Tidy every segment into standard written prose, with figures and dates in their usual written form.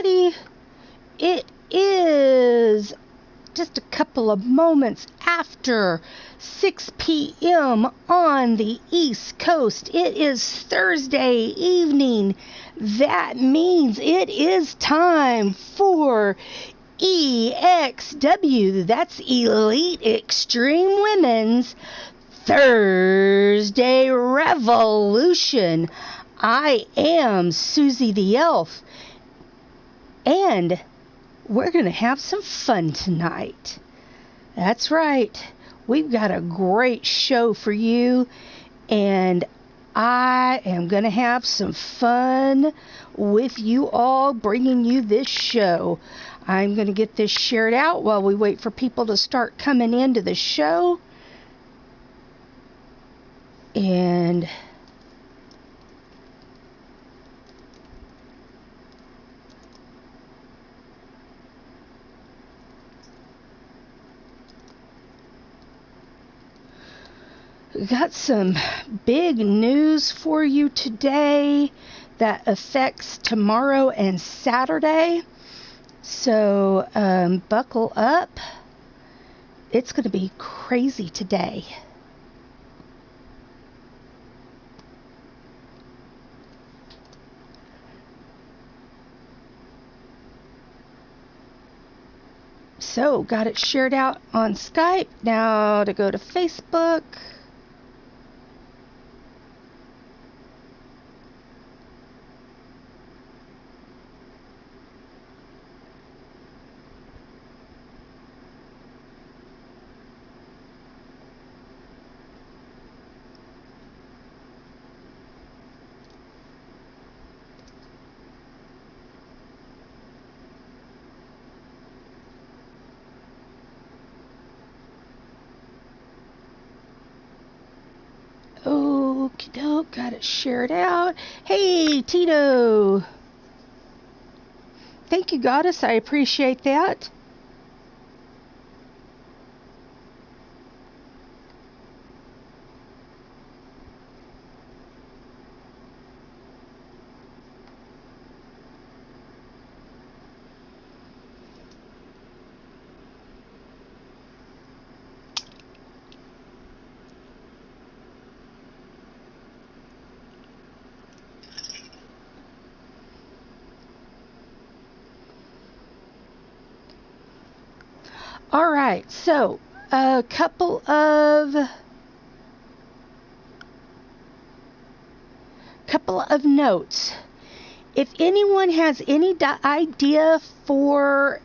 everybody. It is just a couple of moments after 6 p.m. on the East Coast. It is Thursday evening. That means it is time for EXW. That's Elite Extreme Women's Thursday Revolution. I am Susie the Elf, and we're going to have some fun tonight. That's right. We've got a great show for you, and I am going to have some fun with you all bringing you this show. I'm going to get this shared out while we wait for people to start coming into the show. And we got some big news for you today that affects tomorrow and Saturday. So buckle up. It's going to be crazy today. So, got it shared out on Skype. Now to go to Facebook. Okie doke, got it shared out. Hey, Tito. Thank you, Goddess. I appreciate that. All right, so a couple of notes. If anyone has any idea for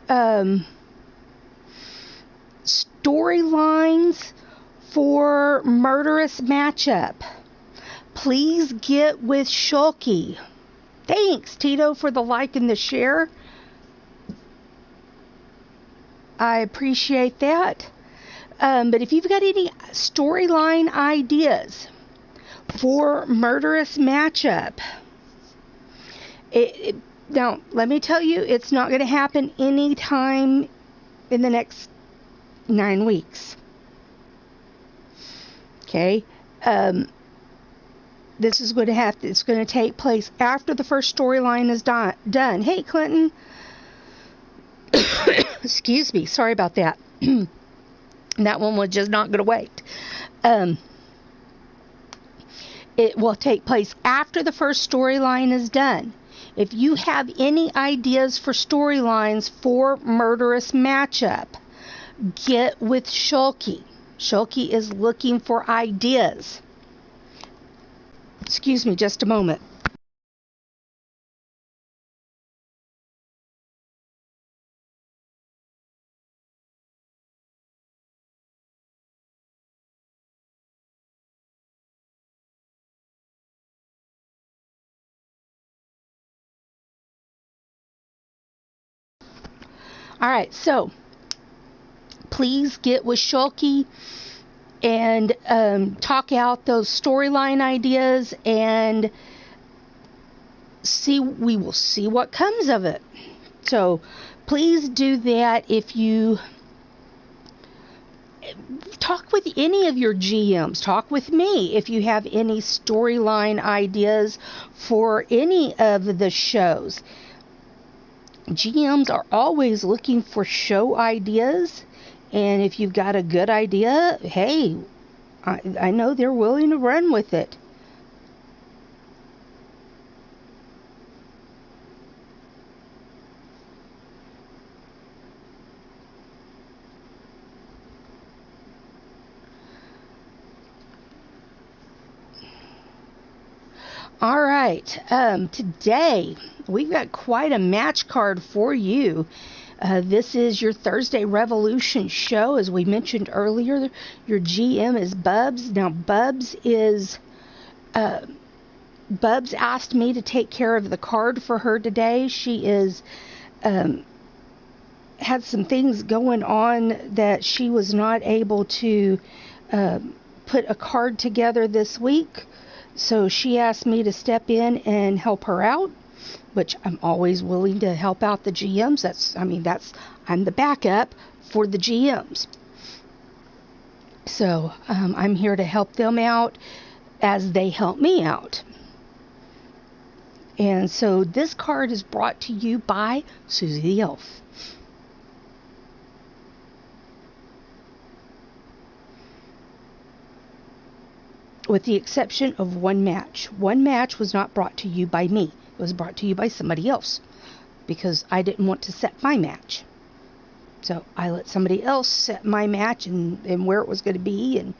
storylines for Murderous Matchup, please get with Shulky. Thanks, Tito, for the like and the share. I appreciate that. But if you've got any storyline ideas for Murderous Matchup, now, let me tell you, it's not going to happen anytime in the next 9 weeks. Okay? This is going to happen. It's going to take place after the first storyline is done. Hey, Clinton. Excuse me, sorry about that. That one was just not going to wait. It will take place after the first storyline is done. If you have any ideas for storylines for Murderous Matchup, get with Shulky. Shulky is looking for ideas. Excuse me just a moment. All right, so please get with Shulky and talk out those storyline ideas, and we will see what comes of it. So please do that. If you talk with any of your GMs, talk with me if you have any storyline ideas for any of the shows. GMs are always looking for show ideas, and if you've got a good idea, hey, I know they're willing to run with it. All right, today we've got quite a match card for you. This is your Thursday Revolution show. As we mentioned earlier, your GM is Bubs. Now, Bubs asked me to take care of the card for her today. She is had some things going on that she was not able to put a card together this week. So she asked me to step in and help her out, which I'm always willing to help out the GMs. I'm the backup for the GMs. So I'm here to help them out as they help me out. And so this card is brought to you by Susie the Elf. With the exception of one match. One match was not brought to you by me. It was brought to you by somebody else, because I didn't want to set my match. So I let somebody else set my match and where it was going to be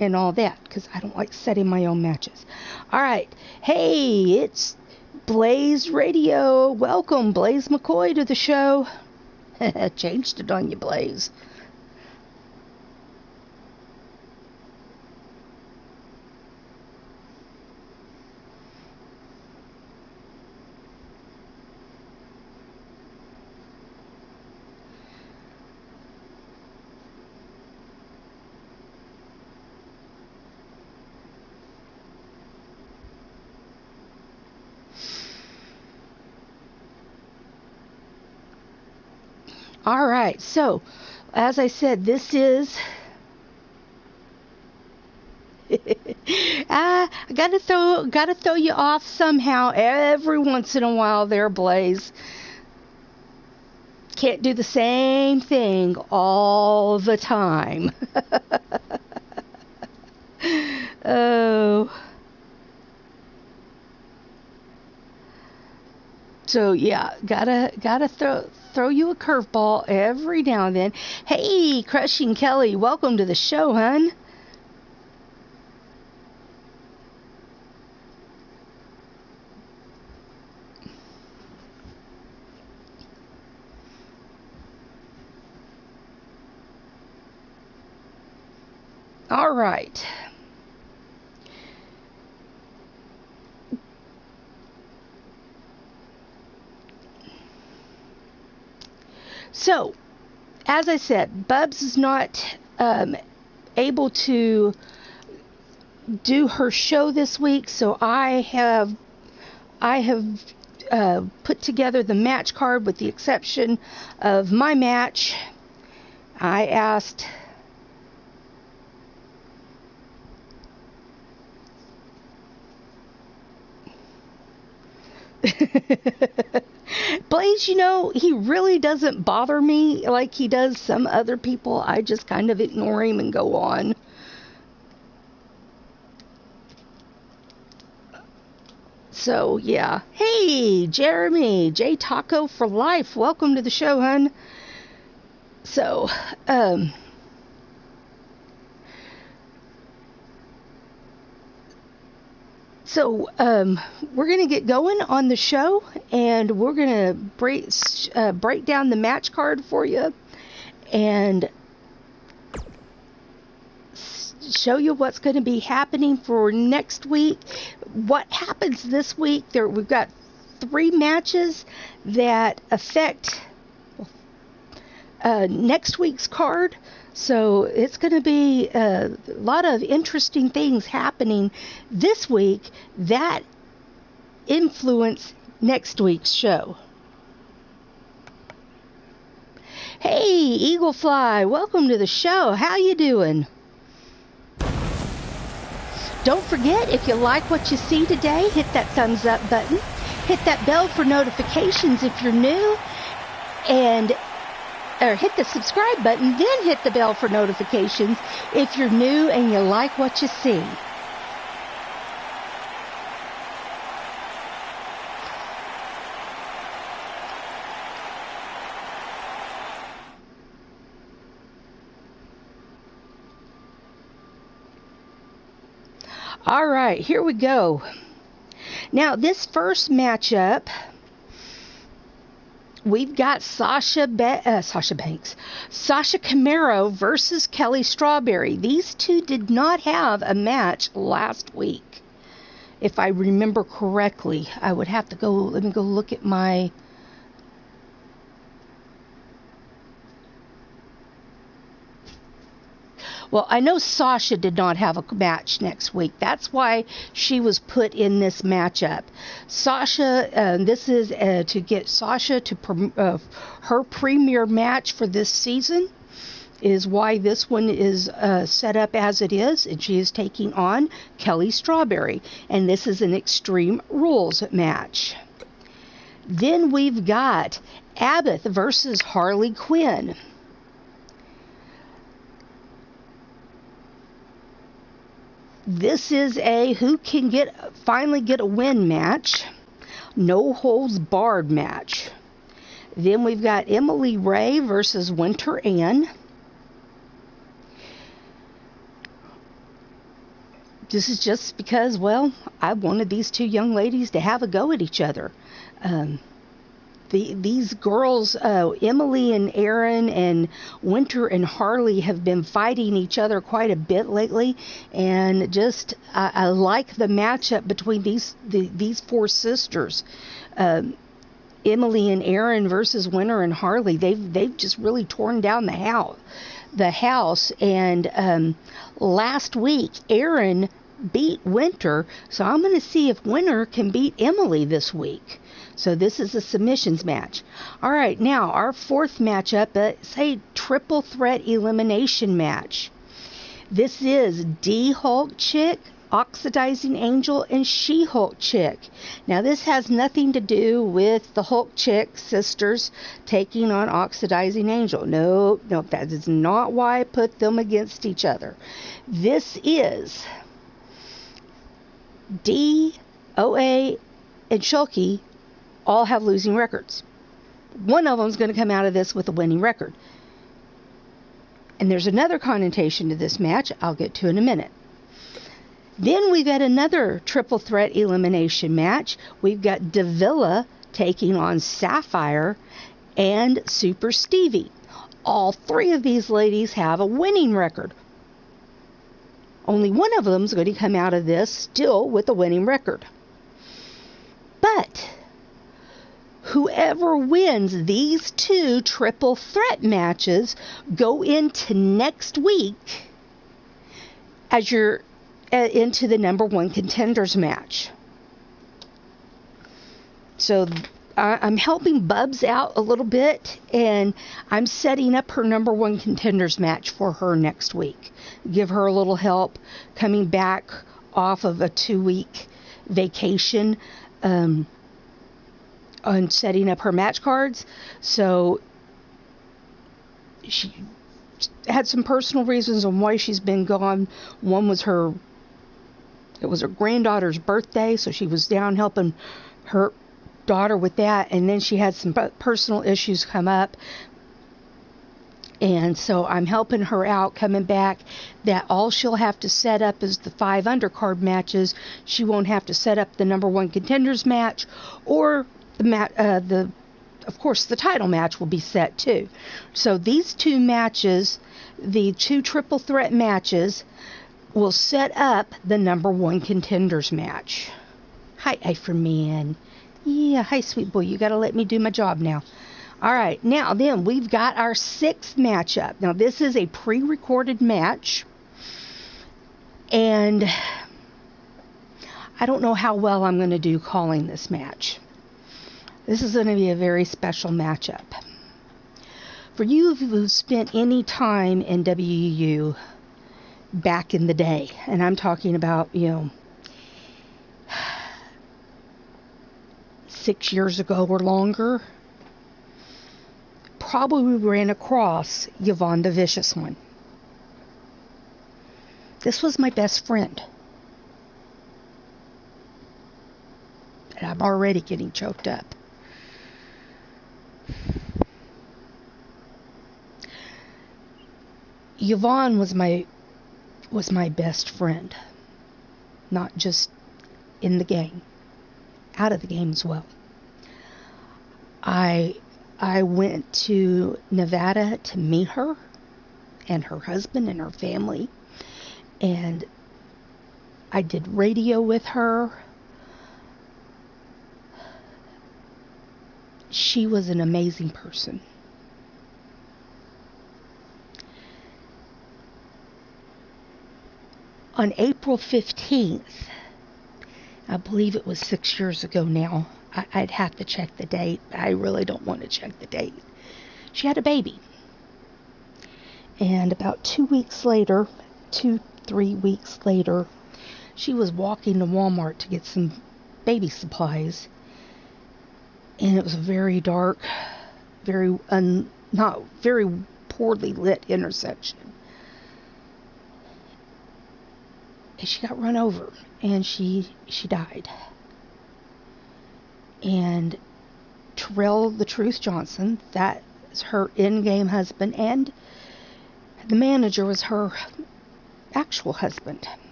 and all that, because I don't like setting my own matches. All right. Hey, it's Blaze Radio. Welcome, Blaze McCoy, to the show. Changed it on you, Blaze. All right, so as I said, this is I gotta throw you off somehow every once in a while there, Blaze. Can't do the same thing all the time. Oh. So yeah, gotta throw you a curveball every now and then. Hey, Crushing Kelly, welcome to the show, hun. All right. So, as I said, Bubs is not able to do her show this week, so I have put together the match card with the exception of my match. I asked Blaze, he really doesn't bother me like he does some other people. I just kind of ignore him and go on. So, yeah. Hey, Jeremy, J Taco for Life. Welcome to the show, hun. So, we're going to get going on the show, and we're going to break down the match card for you and show you what's going to be happening for next week. What happens this week, we've got 3 matches that affect next week's card. So it's going to be a lot of interesting things happening this week that influence next week's show. Hey, Eaglefly, welcome to the show. How you doing? Don't forget, if you like what you see today, hit that thumbs up button. hit that bell for notifications if you're new, or hit the subscribe button, then hit the bell for notifications if you're new and you like what you see. All right, here we go. Now, this first matchup, we've got Sasha Camaro versus Kelly Strawberry. These two did not have a match last week, if I remember correctly. I would have to let me go look at my... Well, I know Sasha did not have a match next week. That's why she was put in this matchup. Sasha, this is to get Sasha to her premier match for this season, is why this one is set up as it is, and she is taking on Kelly Strawberry, and this is an Extreme Rules match. Then we've got Abbott versus Harley Quinn. This is a who can finally get a win match. No holds barred match. Then we've got Emily Ray versus Winter Ann. This is just because, well, I wanted these two young ladies to have a go at each other. These girls, Emily and Erin and Winter and Harley, have been fighting each other quite a bit lately, and just I like the matchup between these four sisters. Emily and Erin versus Winter and Harley. They've just really torn down the house. And last week, Erin beat Winter, so I'm going to see if Winter can beat Emily this week. So this is a submissions match. All right, now our fourth matchup, it's a triple threat elimination match. This is D-Hulk Chick, Oxidizing Angel, and She-Hulk Chick. Now this has nothing to do with the Hulk Chick sisters taking on Oxidizing Angel. No, that is not why I put them against each other. This is D, OA, and Shulky all have losing records. One of them is going to come out of this with a winning record. And there's another connotation to this match I'll get to in a minute. Then we've got another triple threat elimination match. We've got Davila taking on Sapphire and Super Stevie. All three of these ladies have a winning record. Only one of them is going to come out of this still with a winning record. But whoever wins these two triple threat matches go into next week as you're into the number one contenders match. So I'm helping Bubs out a little bit, and I'm setting up her number one contenders match for her next week. Give her a little help coming back off of a 2-week vacation on setting up her match cards. So she had some personal reasons on why she's been gone. One was it was her granddaughter's birthday, so she was down helping her daughter with that, and then she had some personal issues come up, and so I'm helping her out coming back. That all she'll have to set up is the 5 undercard matches. She won't have to set up the number one contenders match, or of course the title match will be set too. So these two matches, the two triple threat matches, will set up the number one contenders match. Hi, Ephraim. Yeah, hi, sweet boy. You got to let me do my job now. All right, now then we've got our 6th matchup. Now this is a pre-recorded match, and I don't know how well I'm going to do calling this match. This is going to be a very special matchup. For you who've spent any time in WU back in the day, and I'm talking about, 6 years ago or longer, probably ran across Yvonne the Vicious One. This was my best friend. And I'm already getting choked up. Yvonne was my best friend. Not just in the game, out of the game as well. I went to Nevada to meet her and her husband and her family, and I did radio with her. She was an amazing person. On April 15th, I believe it was 6 years ago now. I'd have to check the date. I really don't want to check the date. She had a baby. And about 3 weeks later, she was walking to Walmart to get some baby supplies. And it was a very dark, not very poorly lit intersection. And she got run over, and she died. And Terrell the Truth Johnson, that is her in-game husband, and the manager was her actual husband.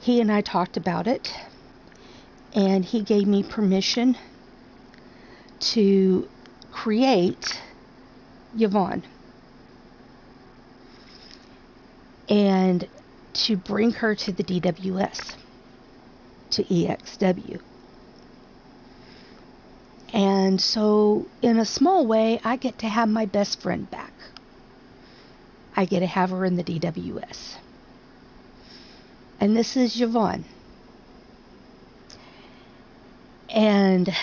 He and I talked about it, and he gave me permission to create Yvonne and to bring her to the DWS, to EXW. And so, in a small way, I get to have my best friend back. I get to have her in the DWS. And this is Yvonne. And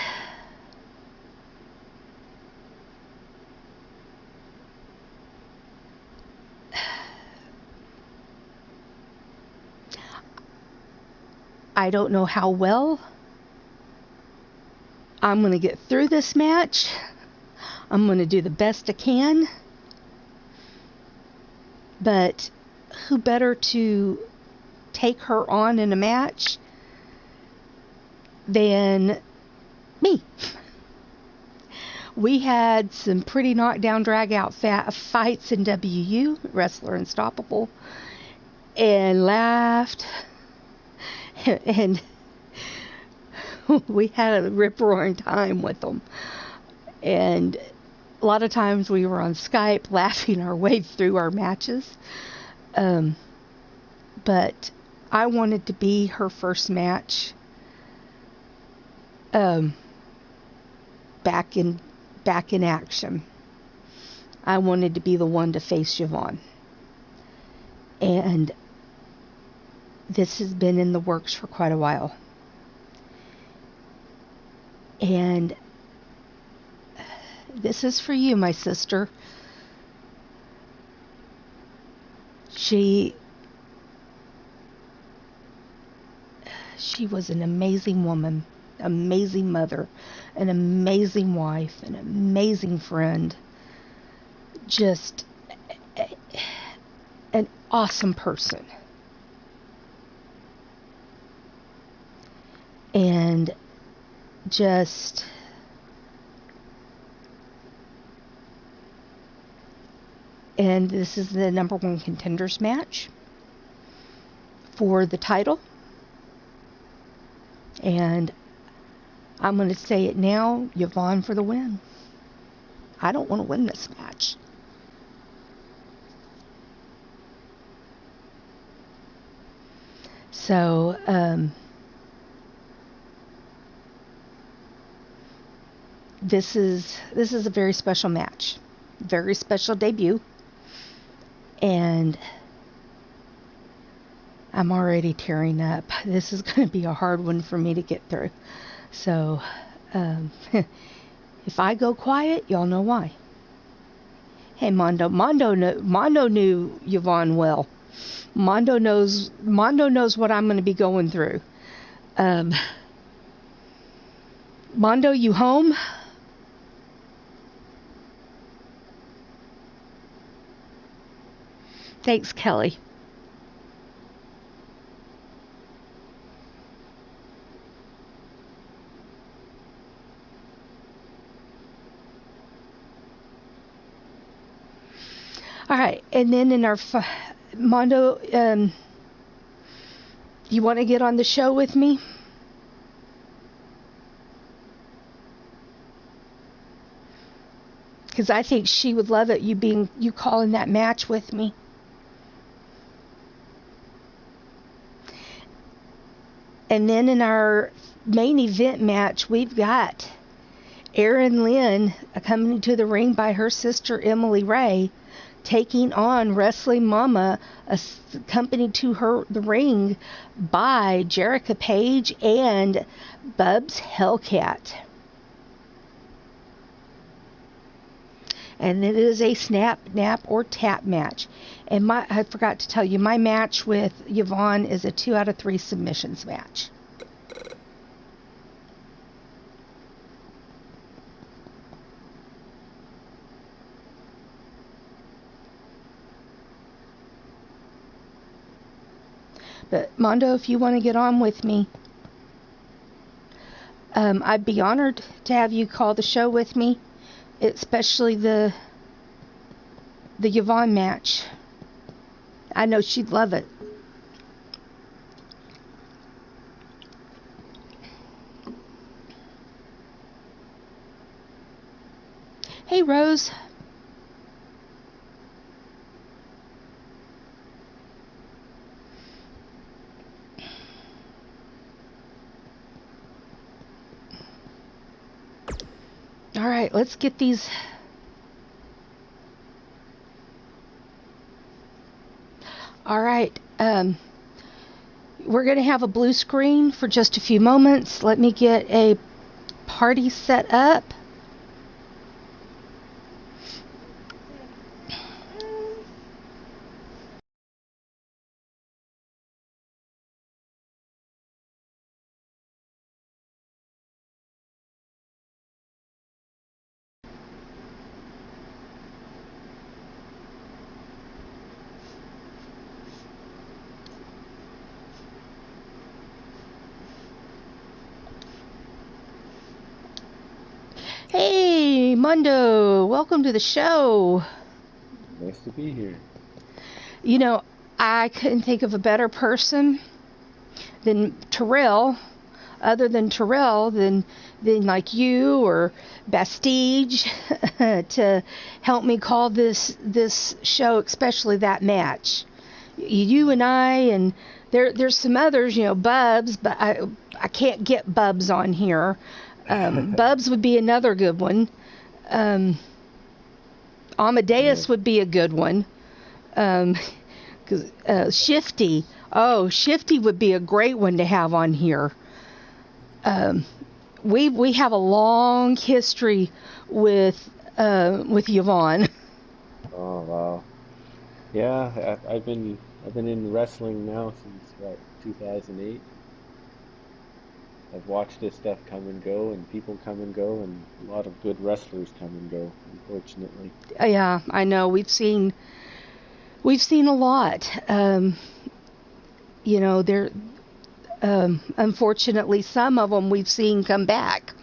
I don't know how well I'm going to get through this match. I'm going to do the best I can. But who better to take her on in a match than me? We had some pretty knockdown, drag-out fights in WU, Wrestler Unstoppable, and laughed. And we had a rip-roaring time with them. And a lot of times we were on Skype laughing our way through our matches. But I wanted to be her first match back in action. I wanted to be the one to face Yvonne. And this has been in the works for quite a while. And this is for you, my sister. She was an amazing woman, amazing mother, an amazing wife, an amazing friend. Just an awesome person. And this is the number 1 contenders match for the title. And I'm going to say it now, Yvonne for the win. I don't want to win this match. So, this is a very special match. Very special debut. And I'm already tearing up. This is going to be a hard one for me to get through. So, if I go quiet, y'all know why. Hey, Mondo knew Yvonne well. Mondo knows what I'm going to be going through. Mondo, you home? Thanks, Kelly. All right, and then in our Mondo, you want to get on the show with me? Because I think she would love it, you calling that match with me. And then in our main event match, we've got Erin Lynn accompanied to the ring by her sister Emily Ray, taking on Wrestling Mama, accompanied to the ring by Jerica Page and Bubs Hellcat. And it is a snap, nap, or tap match. And I forgot to tell you, my match with Yvonne is a 2 out of 3 submissions match. But Mondo, if you want to get on with me, I'd be honored to have you call the show with me, especially the Yvonne match. I know she'd love it. Hey, Rose. All right, let's get these. All right, we're going to have a blue screen for just a few moments. Let me get a party set up. Hey, Mondo, welcome to the show. Nice to be here. You know, I couldn't think of a better person than Terrell, other than Terrell, than like you or Bastige to help me call this show, especially that match. You and I, and there's some others, Bubs, but I can't get Bubs on here. Bubs would be another good one. Amadeus would be a good one. 'Cause Shifty. Oh, Shifty would be a great one to have on here. We have a long history with Yvonne. Oh wow. Yeah, I've been in wrestling now since what, 2008. I've watched this stuff come and go, and people come and go, and a lot of good wrestlers come and go, unfortunately. Yeah, I know. We've seen a lot. There. Unfortunately, some of them we've seen come back.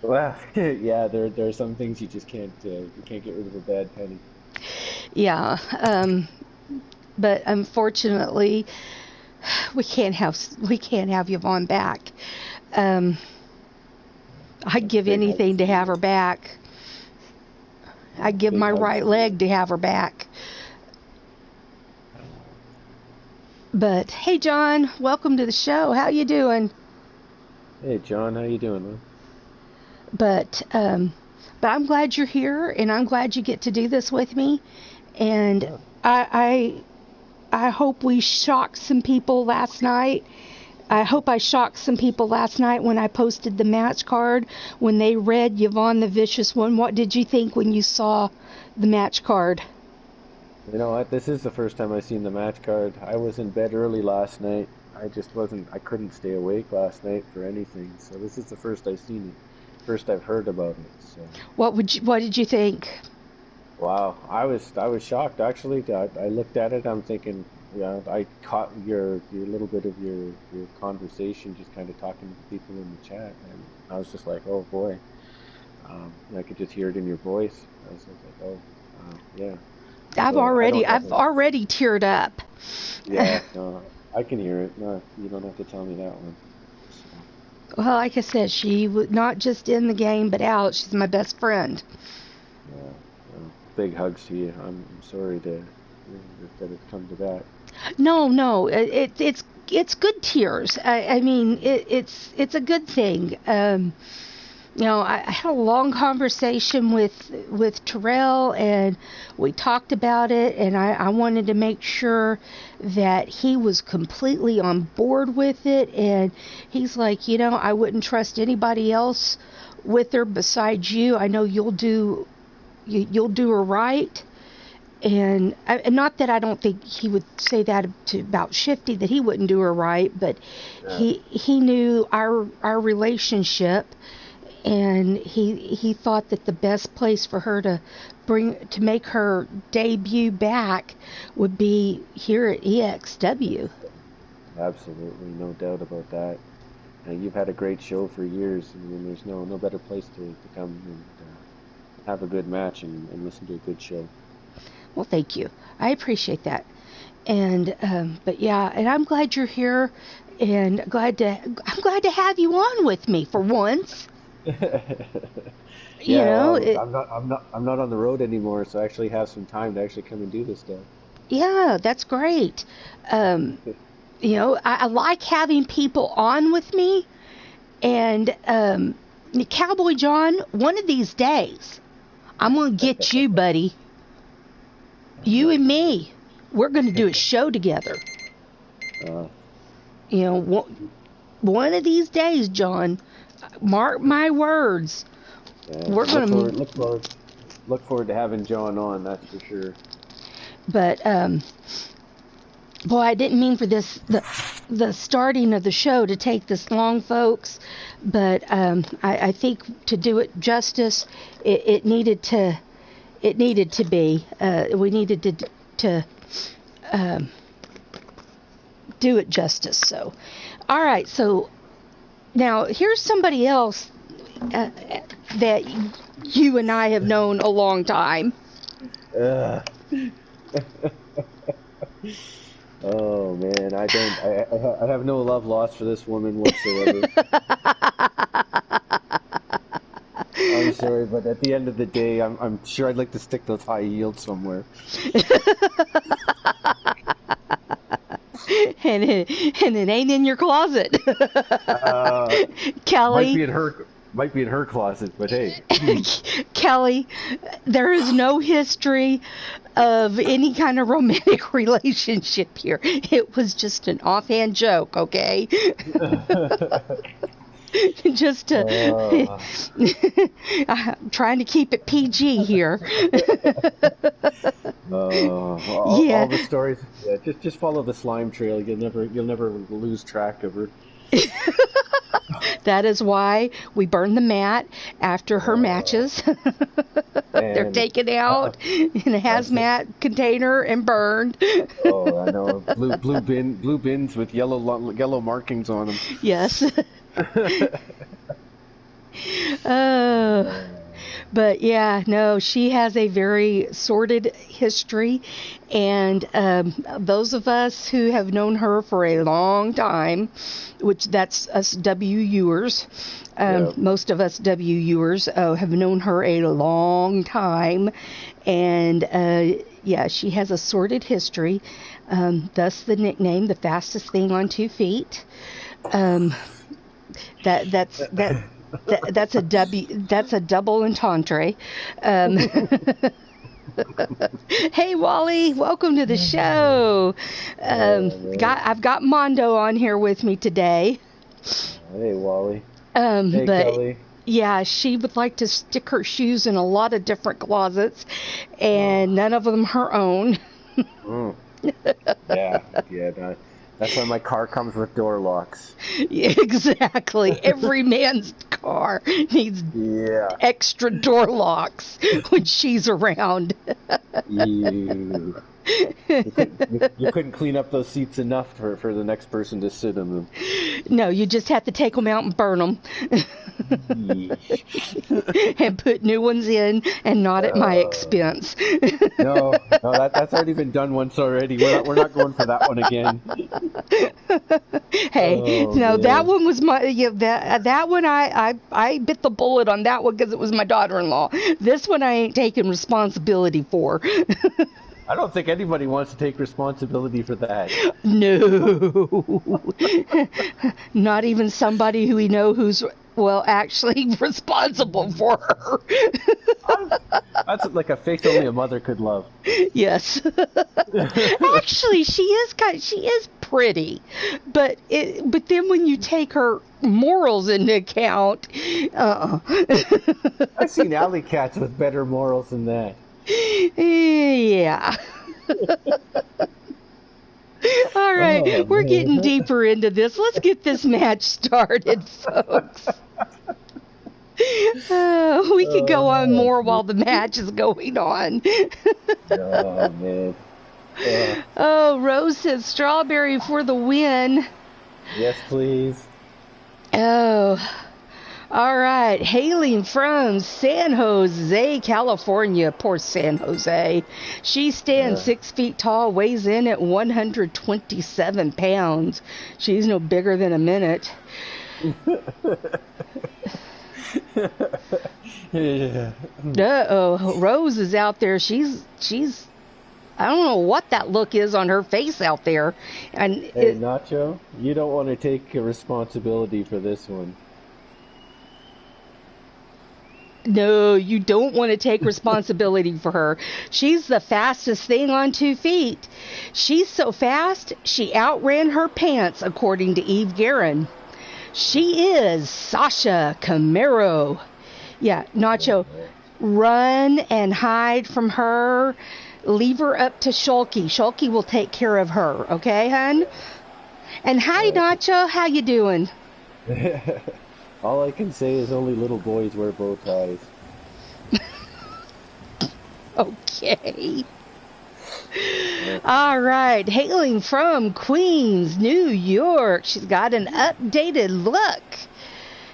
Well, yeah, there are some things you just you can't get rid of a bad penny. Yeah, but unfortunately, we can't have Yvonne back. I'd give anything to have her back. I'd give my right leg to have her back. But hey, John, welcome to the show. How you doing? Hey, John, how you doing, man? But I'm glad you're here, and I'm glad you get to do this with me. And yeah. I hope we shocked some people last night. I hope I shocked some people last night when I posted the match card, when they read Yvonne the Vicious One. What did you think when you saw the match card? You know what? This is the first time I've seen the match card. I was in bed early last night. I just wasn't. I couldn't stay awake last night for anything. So this is the first I've seen it, first I've heard about it. So What did you think? wow, I was shocked actually. I looked at it. I'm thinking, yeah, I caught your little bit of your conversation, just kind of talking to people in the chat, and I was just like, oh boy. I could just hear it in your voice. I was just like, oh, yeah. So I don't have I've a, already teared up. yeah, no, I can hear it. No, you don't have to tell me that one. So, Well, like I said, she was not just in the game, but out. She's my best friend. yeah, big hugs to you. I'm sorry that it's come to that. No, no, it's good tears. I mean, it's a good thing. I had a long conversation with Terrell, and we talked about it, and I wanted to make sure that he was completely on board with it. And he's like, I wouldn't trust anybody else with her besides you. I know you'll do her right. And not that I don't think he would say that about Shifty, that he wouldn't do her right, but Yeah, he knew our relationship, and he thought that the best place for her to make her debut back would be here at EXW. absolutely, no doubt about that. And you've had a great show for years, and there's no better place to come and have a good match and listen to a good show. Well, thank you. I appreciate that. And but yeah, and I'm glad you're here, and I'm glad to have you on with me for once. You Yeah, know, well, it, I'm not on the road anymore, so I actually have some time to actually come and do this stuff. yeah, that's great. Um, I like having people on with me, and Cowboy John, one of these days, I'm gonna get you, buddy. You and me, we're gonna do a show together. Uh, You know, one of these days, John, mark my words, yeah, we're gonna. look forward to having John on. That's for sure. But boy, I didn't mean for the starting of the show to take this long, folks. But I think to do it justice, it needed to be. We needed to um, do it justice. So, all right. So now here's somebody else that you and I have known a long time. Ugh. Oh man, I don't. I have no love lost for this woman whatsoever. I'm sorry, but at the end of the day, I'm sure I'd like to stick those high heels somewhere. And it ain't in your closet. Uh, might Kelly, be in her closet, but hey. Kelly, there is no history of any kind of romantic relationship here. It was just an offhand joke, okay? Just to, Uh, I'm trying to keep it PG here. all Yeah. the stories. Yeah, just follow the slime trail. You'll never lose track of her. That is why we burn the mat after her Uh, matches. They're man, taken uh, out in a that's it. hazmat container and burned. Oh, I know. Blue bins with yellow markings on them. Yes. Uh, but yeah, no, she has a very sordid history, and those of us who have known her for a long time, which that's us WUers, Yeah. most of us WUers have known her a long time, and yeah, she has a sordid history, thus the nickname, the fastest thing on 2 feet. Um, that's a W. That's a double entendre. Um, hey Wally, welcome to the show. Oh man. I've got Mondo on here with me today. Hey Wally. Hey But Kelly. yeah, she would like to stick her shoes in a lot of different closets, Oh. and none of them her own. Mm. Yeah. Yeah. That's why my car comes with door locks. Yeah, exactly. Every man's car needs Yeah. extra door locks when she's around. You. You couldn't clean up those seats enough for the next person to sit in them. No, you just have to take them out and burn them. And put new ones in, and not at my expense. No, that's already been done once already. We're not going for that one again. Hey, Oh, no, man. that one was my, yeah, that one I bit the bullet on that one because it was my daughter-in-law. This one I ain't taking responsibility for. I don't think anybody wants to take responsibility for that. No. Not even somebody who we know who's, well, actually responsible for her. That's like a face only a mother could love. Yes. Actually, she is pretty. But then when you take her morals into account, I've seen alley cats with better morals than that. Yeah. All right, Oh, we're man. getting deeper into this. Let's get this match started, folks. We could go on more while the match is going on. Oh, man. Oh, Rose says strawberry for the win. Yes, please. Oh, all right. Hailing from San Jose, California. Poor San Jose. She stands 6 feet tall, weighs in at 127 pounds. She's no bigger than a minute. Yeah. Uh-oh. Rose is out there. She's I don't know what that look is on her face out there. And Hey, Nacho, you don't want to take responsibility for this one. No, you don't want to take responsibility for her. She's the fastest thing on 2 feet. She's so fast, she outran her pants, according to Eve Guerin. She is Sasha Camaro. Yeah, Nacho, run and hide from her. Leave her up to Shulky. Shulky will take care of her, okay, hun? And hi, Nacho, how you doing? All I can say is only little boys wear bow ties. Okay. All right. Hailing from Queens, New York. She's got an updated look.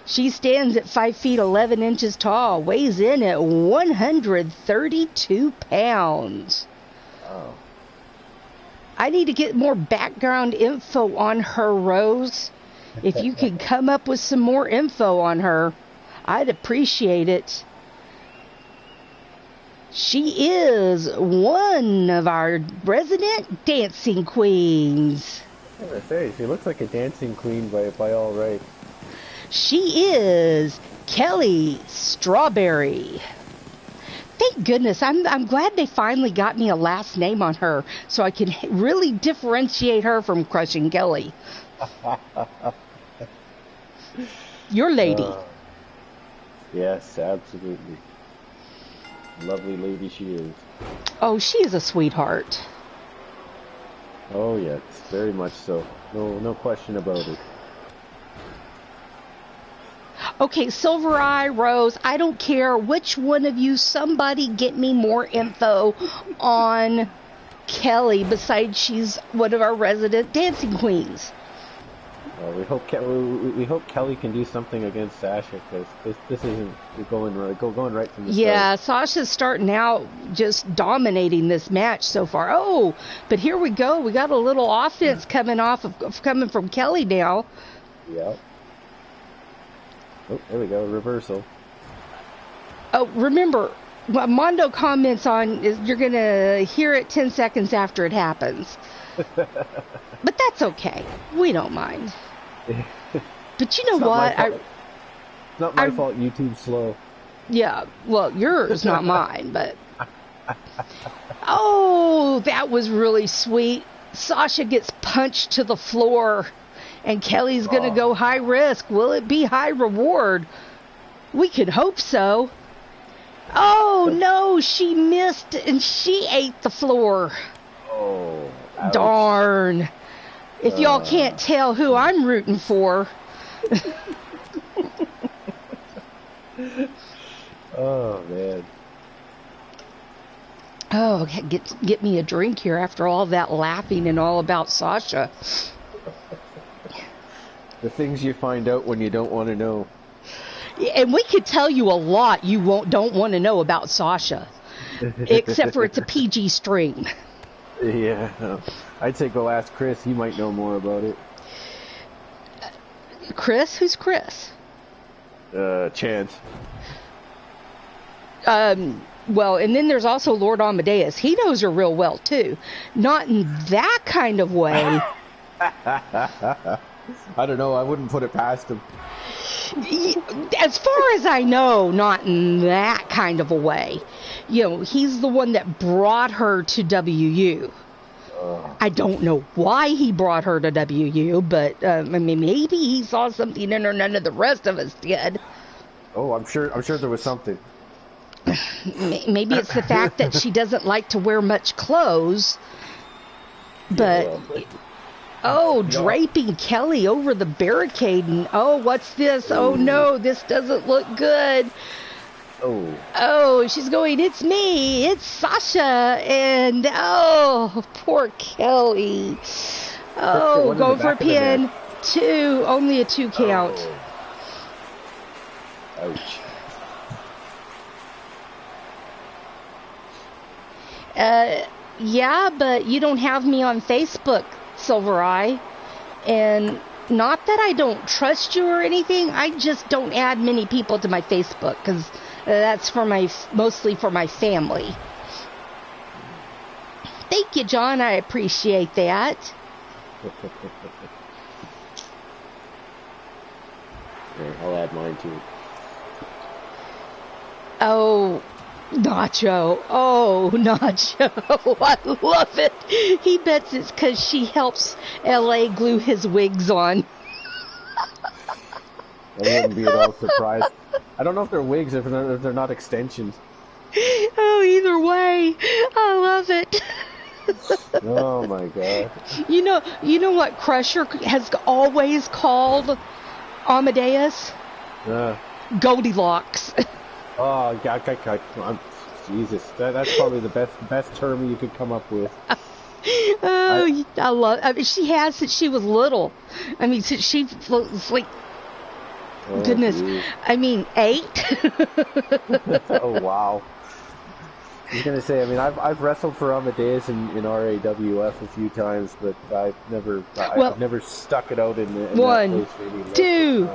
She stands at 5 feet 11 inches tall, weighs in at 132 pounds. Oh. I need to get more background info on her, Rose. If you could come up with some more info on her, I'd appreciate it. She is one of our resident dancing queens. I was gonna say, she looks like a dancing queen by all right. She is Kelly Strawberry. Thank goodness. I'm glad they finally got me a last name on her so I can really differentiate her from Crushing Kelly. Your lady. Yes, absolutely. Lovely lady she is. Oh, she is a sweetheart. Oh yes, very much so. No question about it. Okay, Silver Eye, Rose, I don't care which one of you, somebody get me more info on Kelly besides she's one of our resident dancing queens. We hope Kelly can do something against Sasha, because this isn't going right from the Yeah, start. Sasha's starting out just dominating this match so far. Oh, but here we go. We got a little offense coming from Kelly now. Yeah. Oh, there we go, reversal. Oh, remember, what Mondo comments on is you're going to hear it 10 seconds after it happens. But that's okay. We don't mind. But you know what? It's not my fault YouTube's slow. Yeah, well, yours, not mine, but... Oh, that was really sweet. Sasha gets punched to the floor, and Kelly's going to go high risk. Will it be high reward? We could hope so. Oh, no, she missed, and she ate the floor. Oh, ouch. Darn. If y'all can't tell who I'm rooting for. Oh man. Oh, get me a drink here after all that laughing and all about Sasha. The things you find out when you don't want to know. And we could tell you a lot you don't want to know about Sasha, except for it's a PG stream. Yeah, I'd say go ask Chris. He might know more about it. Chris? Who's Chris? Chance. Well, and then there's also Lord Amadeus. He knows her real well, too. Not in that kind of way. I don't know. I wouldn't put it past him. As far as I know, not in that kind of a way. You know, he's the one that brought her to WU. I don't know why he brought her to WU, but I mean, maybe he saw something in her none of the rest of us did. Oh, I'm sure there was something. Maybe it's the fact that she doesn't like to wear much clothes. But draping Kelly over the barricade, and what's this? Oh no, this doesn't look good. Oh, she's going, it's me, it's Sasha, and poor Kelly. Oh, going for a pin. 2, only a 2 count. Ouch. Yeah, but you don't have me on Facebook, Silver Eye. And not that I don't trust you or anything, I just don't add many people to my Facebook, because that's mostly for my family. Thank you, John. I appreciate that. Yeah, I'll add mine too. Oh, Nacho. Oh, Nacho. I love it. He bets it's because she helps LA glue his wigs on. I wouldn't be at all surprised. I don't know if they're wigs, if they're not extensions. Oh, either way, I love it. Oh my god. You know what Crusher has always called Amadeus? Goldilocks. Oh, God, Jesus, that's probably the best term you could come up with. I love. I mean, she has since she was little. I mean, since she was like, goodness. Geez. I mean, 8. Oh wow. I was gonna say, I mean, I've wrestled for Amadeus in RAWF a few times, but I've never stuck it out in 1, 2.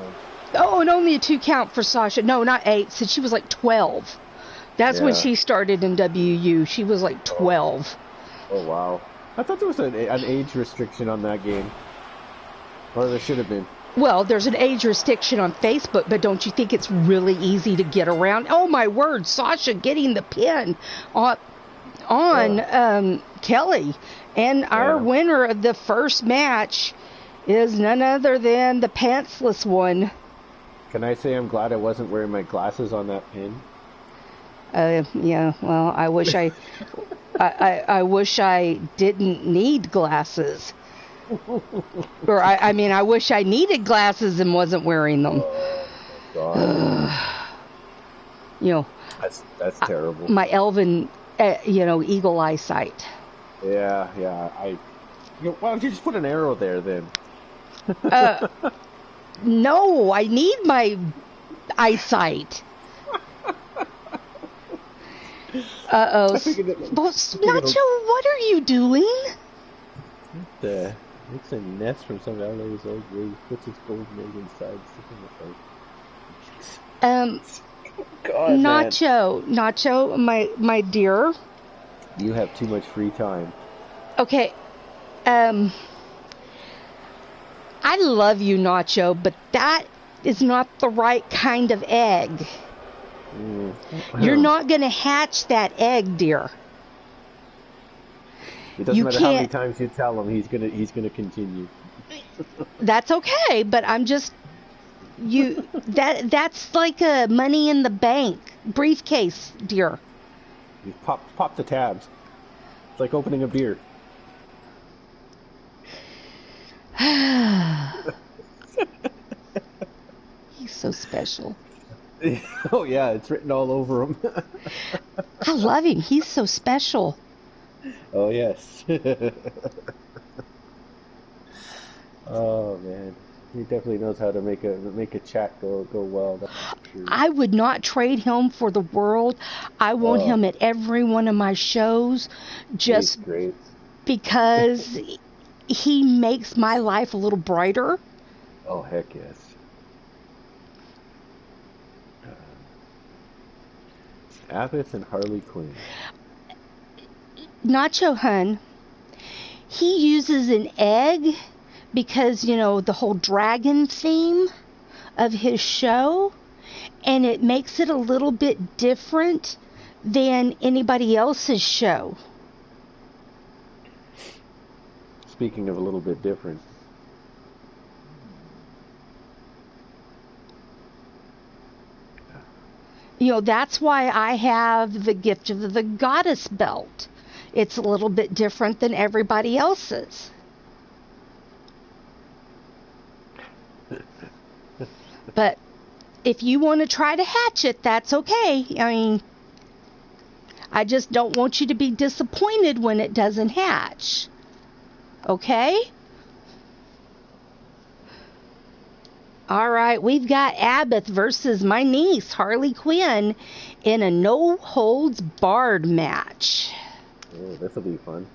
Oh, and only a 2 count for Sasha. No, not 8, since she was like 12. That's when she started in WU. She was like 12. Oh wow. I thought there was an age restriction on that game. Or there should have been. Well, there's an age restriction on Facebook, but don't you think it's really easy to get around? Oh my word, Sasha getting the pin on Kelly. And our winner of the first match is none other than the pantsless one. Can I say I'm glad I wasn't wearing my glasses on that pin? Yeah, well, I wish I wish I didn't need glasses. Or I mean, I wish I needed glasses and wasn't wearing them. God. That's terrible. My elven, eagle eyesight. Yeah. Why don't you just put an arrow there then? No, I need my eyesight. Uh-oh. Nacho, what are you doing? It's a nest from some LA's old where he puts his gold egg inside. God, Nacho, my dear. You have too much free time. Okay, I love you, Nacho, but that is not the right kind of egg. You're not going to hatch that egg, dear. It doesn't matter how many times you tell him, he's gonna continue. That's okay, but I'm just that's like a money in the bank briefcase, dear. You pop the tabs. It's like opening a beer. He's so special. Oh yeah, it's written all over him. I love him. He's so special. Oh yes. Oh man, he definitely knows how to make a chat go well. That's for sure. I would not trade him for the world. I want Oh, him at every one of my shows he's just great. because he makes my life a little brighter. Oh heck yes. Abbott and Harley Quinn. Nacho Hun, he uses an egg because, you know, the whole dragon theme of his show, and it makes it a little bit different than anybody else's show. Speaking of a little bit different. You know, that's why I have the gift of the goddess belt. It's a little bit different than everybody else's. But if you want to try to hatch it, that's okay. I mean, I just don't want you to be disappointed when it doesn't hatch. Okay? All right, we've got Abbott versus my niece, Harley Quinn, in a no-holds-barred match. Oh, this'll be fun.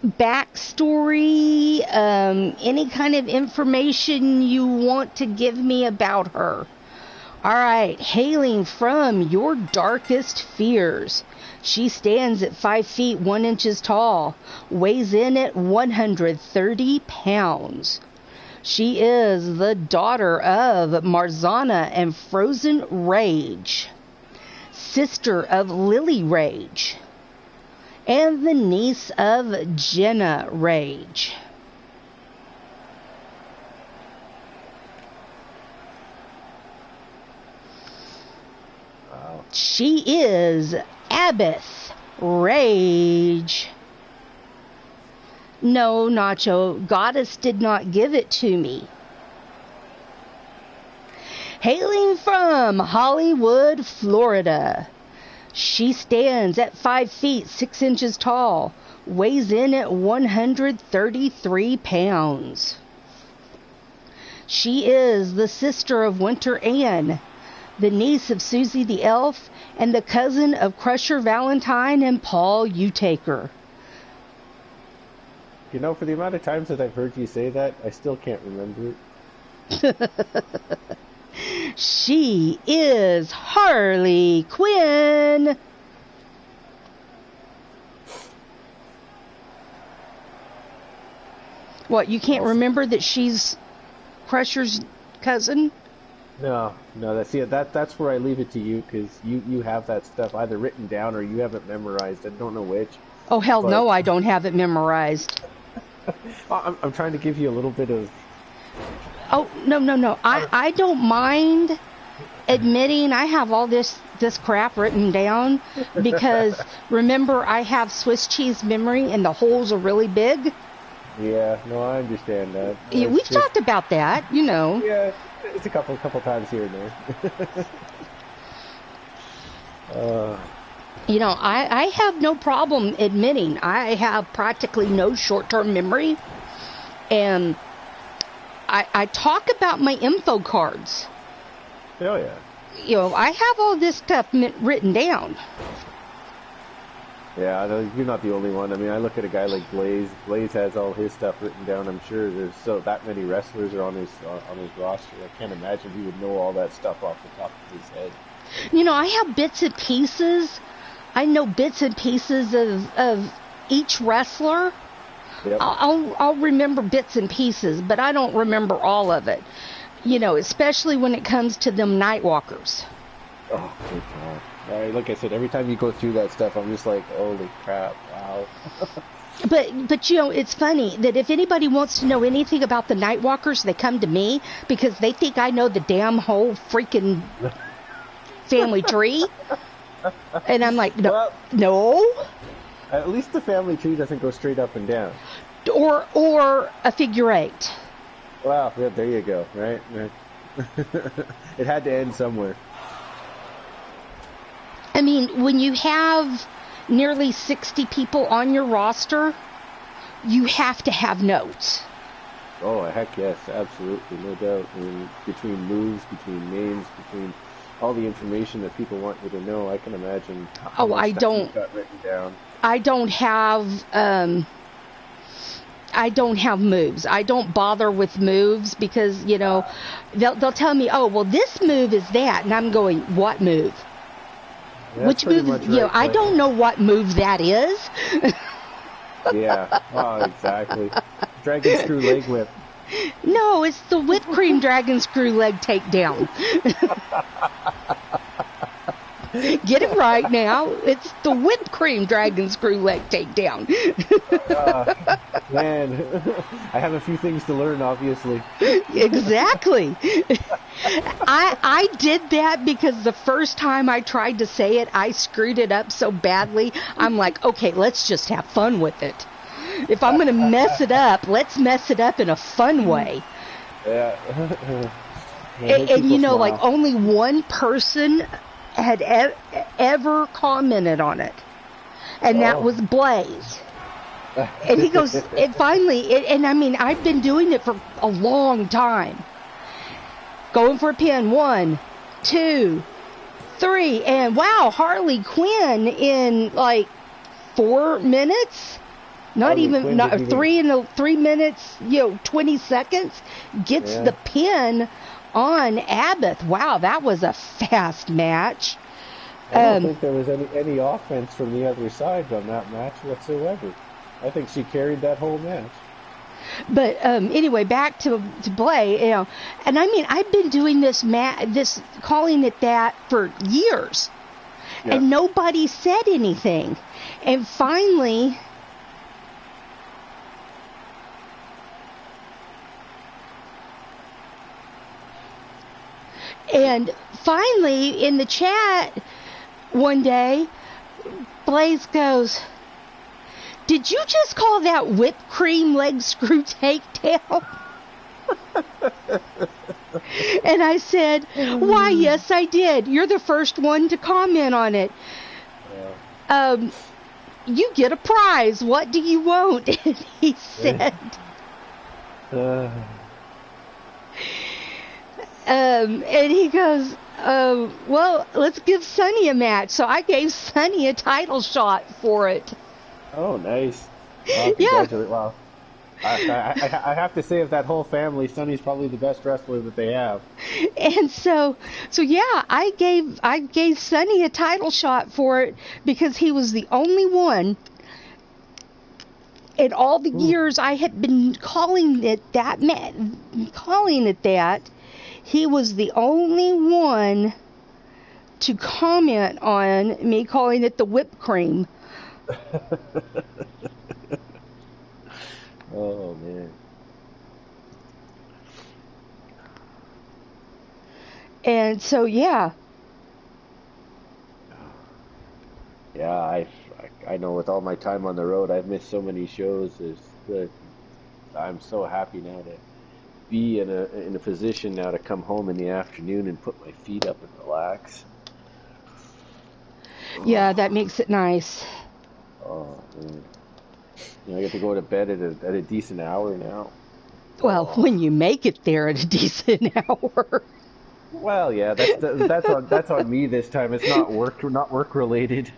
Backstory, any kind of information you want to give me about her. All right, hailing from your darkest fears. She stands at 5 feet 1 inches tall, weighs in at 130 pounds. She is the daughter of Marzana and Frozen Rage, sister of Lily Rage, and the niece of Jenna Rage. Wow. She is Abbott Rage. No, Nacho, Goddess did not give it to me. Hailing from Hollywood, Florida. She stands at 5 feet 6 inches tall, weighs in at 133 pounds. She is the sister of Winter Ann, the niece of Susie the Elf, and the cousin of Crusher Valentine and Paul Utaker. You know, for the amount of times that I've heard you say that, I still can't remember it. She is Harley Quinn. What, you can't remember that she's Crusher's cousin? No, that's where I leave it to you, because you have that stuff either written down or you have it memorized. I don't know which. Oh, hell But no, I don't have it memorized. I'm trying to give you a little bit of... Oh, no. I don't mind admitting I have all this crap written down because, remember, I have Swiss cheese memory and the holes are really big. Yeah, no, I understand that. Yeah, we've talked about that, you know. Yeah, it's a couple times here and there. You know, I have no problem admitting I have practically no short-term memory. And I talk about my info cards. Oh, yeah. You know, I have all this stuff written down. Yeah, I know you're not the only one. I mean, I look at a guy like Blaze. Blaze has all his stuff written down. I'm sure there's that many wrestlers are on his roster. I can't imagine he would know all that stuff off the top of his head. You know, I have bits and pieces. I know bits and pieces of each wrestler. Yep. I'll remember bits and pieces, but I don't remember all of it. You know, especially when it comes to them Nightwalkers. Oh, good God. Like I said, every time you go through that stuff, I'm just like, holy crap, wow. But you know, it's funny that if anybody wants to know anything about the Nightwalkers, they come to me because they think I know the damn whole freaking family tree. And I'm like, no. At least the family tree doesn't go straight up and down. Or a figure eight. Well, yeah, there you go, right? It had to end somewhere. I mean, when you have nearly 60 people on your roster, you have to have notes. Oh, heck yes, absolutely, no doubt. I mean, between moves, between names, between all the information that people want you to know, I can imagine how much stuff you've got written down. I don't have moves. I don't bother with moves because, you know, they'll tell me, oh, well, this move is that. And I'm going, what move? Which move? Right, you know, I don't know what move that is. Yeah, oh, exactly. Dragon screw leg whip. No, it's the whipped cream dragon screw leg takedown. Get it right now. It's the whipped cream dragon screw leg takedown. Man, I have a few things to learn, obviously. Exactly. I did that because the first time I tried to say it, I screwed it up so badly. I'm like, okay, let's just have fun with it. If I'm going to mess it up, let's mess it up in a fun way. Yeah. And you know, like only one person had ever commented on it, and that was Blaze. And he goes, and finally, and I mean, I've been doing it for a long time. Going for a pin, 1, 2, 3, and wow, Harley Quinn in like 4 minutes. Not even 3 minutes, 20 seconds gets the pin on Abbott. Wow, that was a fast match. I don't think there was any offense from the other side on that match whatsoever. I think she carried that whole match. But anyway, back to Blay, and I mean, I've been doing this calling it that for years, and nobody said anything, and finally. And finally, in the chat one day, Blaze goes, "Did you just call that whipped cream leg screw takedown?" And I said, "Why, yes, I did. You're the first one to comment on it. You get a prize. What do you want?" And he said... and he goes, well, let's give Sunny a match. So I gave Sunny a title shot for it. Oh, nice. Wow, yeah. Wow. I have to say, of that whole family, Sunny's probably the best wrestler that they have. And so yeah, I gave Sunny a title shot for it because he was the only one in all the years I had been calling it that. He was the only one to comment on me calling it the whipped cream. Oh, man. And so, yeah. Yeah, I know with all my time on the road, I've missed so many shows. I'm so happy now to be in a position now to come home in the afternoon and put my feet up and relax. Yeah, that makes it nice. Oh, man. I get to go to bed at a decent hour now. Well, when you make it there at a decent hour. Well, yeah, that's on me this time. It's not work related.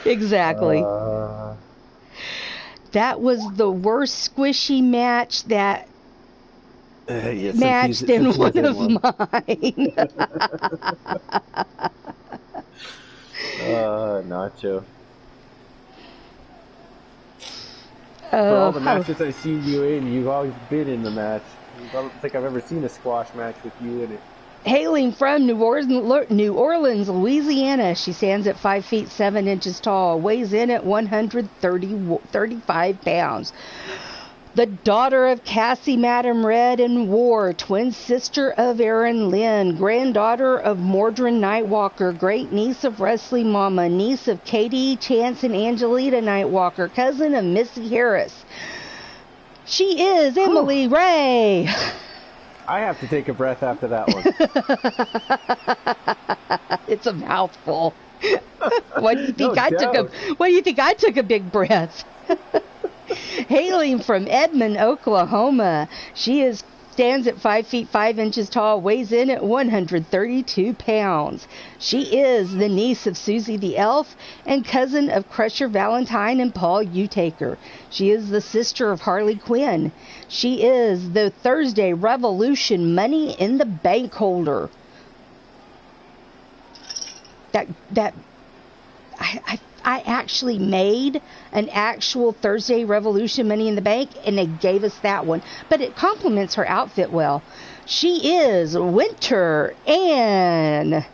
Exactly. That was the worst squishy match that matched in one of mine. Nacho. For all the matches I've seen you in, you've always been in the match. I don't think I've ever seen a squash match with you in it. Hailing from New Orleans, Louisiana, she stands at 5 feet 7 inches tall, weighs in at 135 pounds. the daughter of Cassie Madam Red and War, twin sister of Aaron Lynn, granddaughter of Mordrin Nightwalker, great niece of Wrestling Mama, niece of Katie, Chance, and Angelita Nightwalker, cousin of Missy Harris. She is Emily Ray. I have to take a breath after that one. It's a mouthful. Why do you think No doubt. Why do you think I took a big breath? Hailing from Edmond, Oklahoma, she stands at 5 feet 5 inches tall, weighs in at 132 pounds. She is the niece of Susie the Elf and cousin of Crusher Valentine and Paul Utaker. She is the sister of Harley Quinn. She is the Thursday Revolution Money in the Bank holder. I actually made an actual Thursday Revolution Money in the Bank, and they gave us that one. But it complements her outfit well. She is Winter Ann.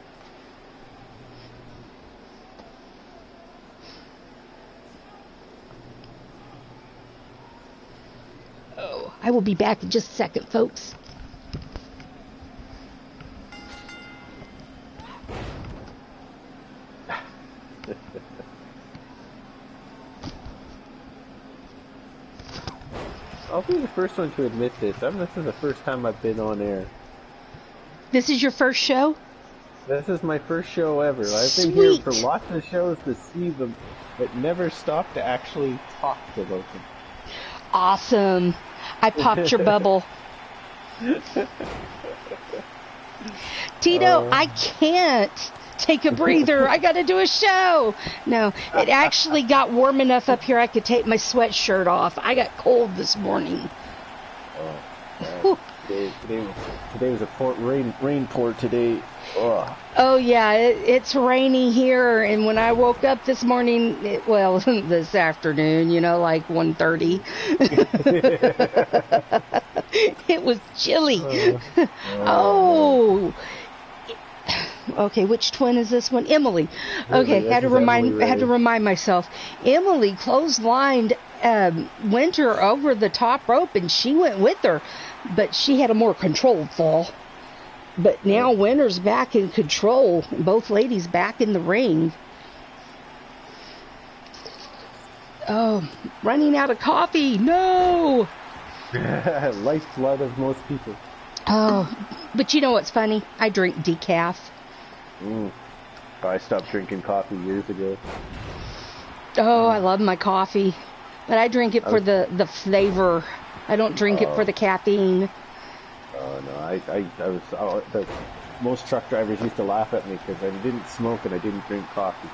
Oh, I will be back in just a second, folks. I'll be the first one to admit this. This is the first time I've been on air. This is your first show? This is my first show ever. I've been Sweet. here for lots of shows to see them, but never stopped to actually talk about them. Awesome. I popped your bubble. Tito, I can't take a breather. I got to do a show. No, it actually got warm enough up here I could take my sweatshirt off. I got cold this morning. Today was a rain port today. Ugh. Oh, yeah, it's rainy here, and when I woke up this morning, this afternoon, like 1:30, it was chilly. Oh. Okay, which twin is this one? Emily. Okay, had to remind myself. Emily clotheslined Winter over the top rope, and she went with her, but she had a more controlled fall. But now Winter's back in control. Both ladies back in the ring. Oh, running out of coffee. No! Lifeblood of most people. Oh, but you know what's funny? I drink decaf. I stopped drinking coffee years ago. Oh, I love my coffee. But I drink it for the flavor. I don't drink it for the caffeine. Oh, no, most truck drivers used to laugh at me because I didn't smoke and I didn't drink coffee.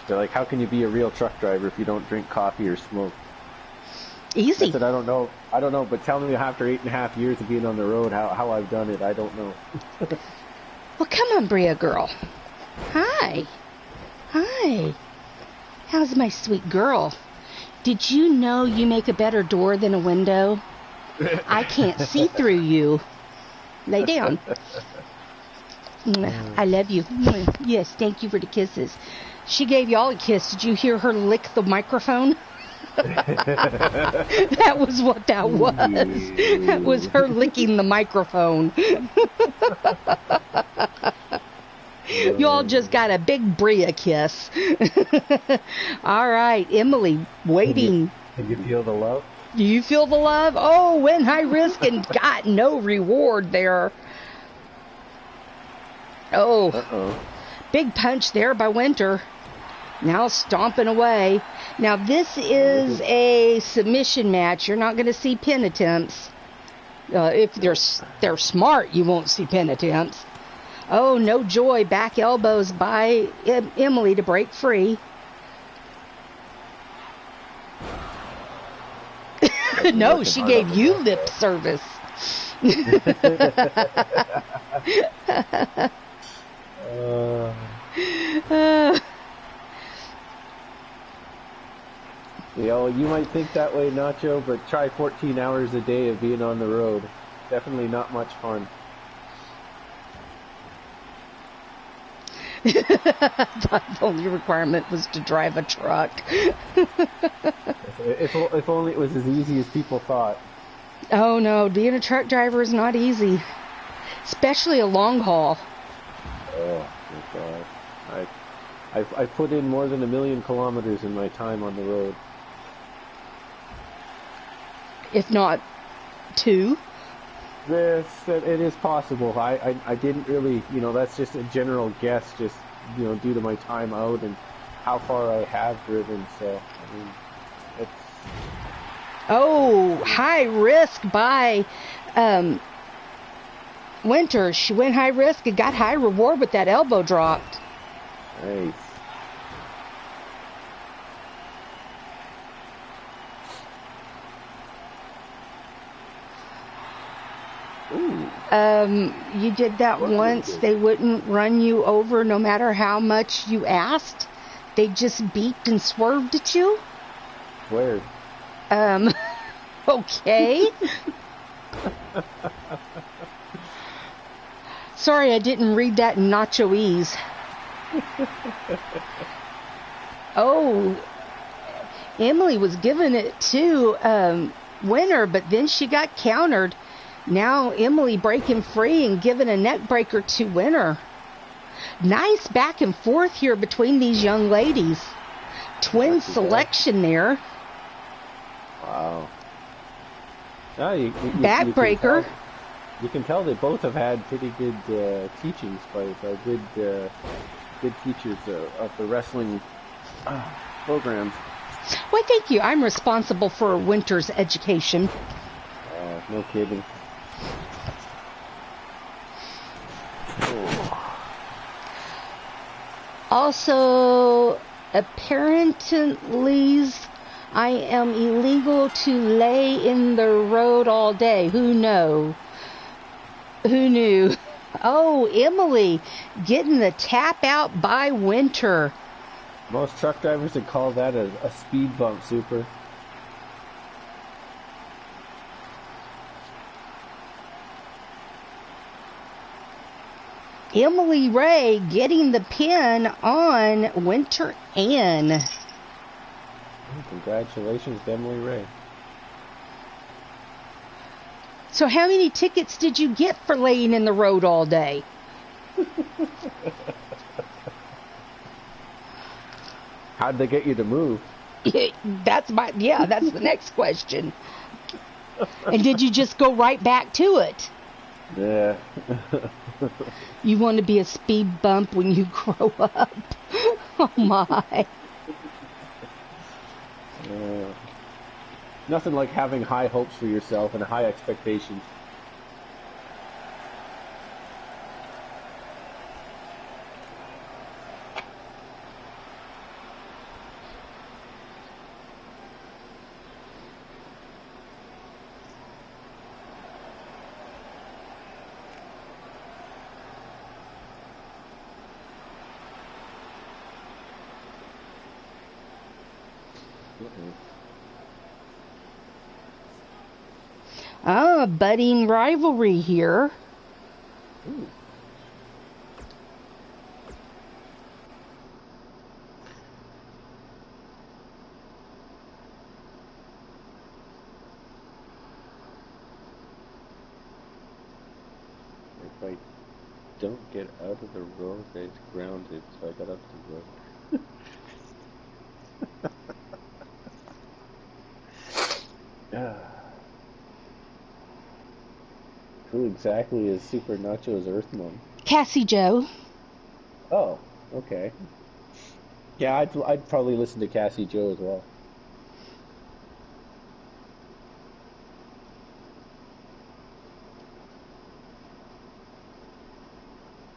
They're like, how can you be a real truck driver if you don't drink coffee or smoke? Easy. I said, I don't know, but tell me after 8.5 years of being on the road how I've done it. I don't know. Well, come on, Bria girl. Hi. How's my sweet girl? Did you know you make a better door than a window? I can't see through you. Lay down. I love you. Yes, thank you for the kisses. She gave y'all a kiss. Did you hear her lick the microphone? That was what that was. That was her licking the microphone. You all just got a big Bria kiss. All right, Emily, waiting. Can you feel the love? Do you feel the love? Oh, went high risk and got no reward there. Oh, big punch there by Winter. Now stomping away. Now this is a submission match. You're not going to see pin attempts. If they're smart, you won't see pin attempts. Oh, no joy. Back elbows by Emily to break free. No, she gave you lip service. You might think that way, Nacho, but try 14 hours a day of being on the road. Definitely not much fun. The only requirement was to drive a truck. If only it was as easy as people thought. Oh no, being a truck driver is not easy, especially a long haul. Oh my God. I put in more than 1,000,000 kilometers in my time on the road. If not 2. It is possible. I didn't really, that's just a general guess, just, due to my time out and how far I have driven. So, I mean, it's... Oh, high risk by Winter. She went high risk and got high reward with that elbow dropped. Nice. Ooh. You did that once. They wouldn't run you over no matter how much you asked. They just beeped and swerved at you. Where? Okay. Sorry, I didn't read that in Nachoese. Oh, Emily was giving it to Winter, but then she got countered. Now Emily breaking free and giving a neck breaker to Winter. Nice back and forth here between these young ladies. Twin selection there. Wow. You Backbreaker. You can tell they both have had pretty good teachings by good teachers of the wrestling programs. Well, thank you. I'm responsible for Winter's education. No kidding. Oh. Also, apparently, I am illegal to lay in the road all day. Who knew? Oh, Emily getting the tap out by Winter. Most truck drivers would call that a speed bump, Super. Emily Ray getting the pin on Winter Ann. Congratulations, Emily Ray. So how many tickets did you get for laying in the road all day? How'd they get you to move? That's the next question. And did you just go right back to it? Yeah. You want to be a speed bump when you grow up? Oh my. Nothing like having high hopes for yourself and high expectations. Budding rivalry here. Ooh. If I don't get out of the road, it's grounded, so I got up the road. Who exactly is Super Nacho's Earth Mom? Cassie Joe. Oh, okay. Yeah, I'd probably listen to Cassie Joe as well.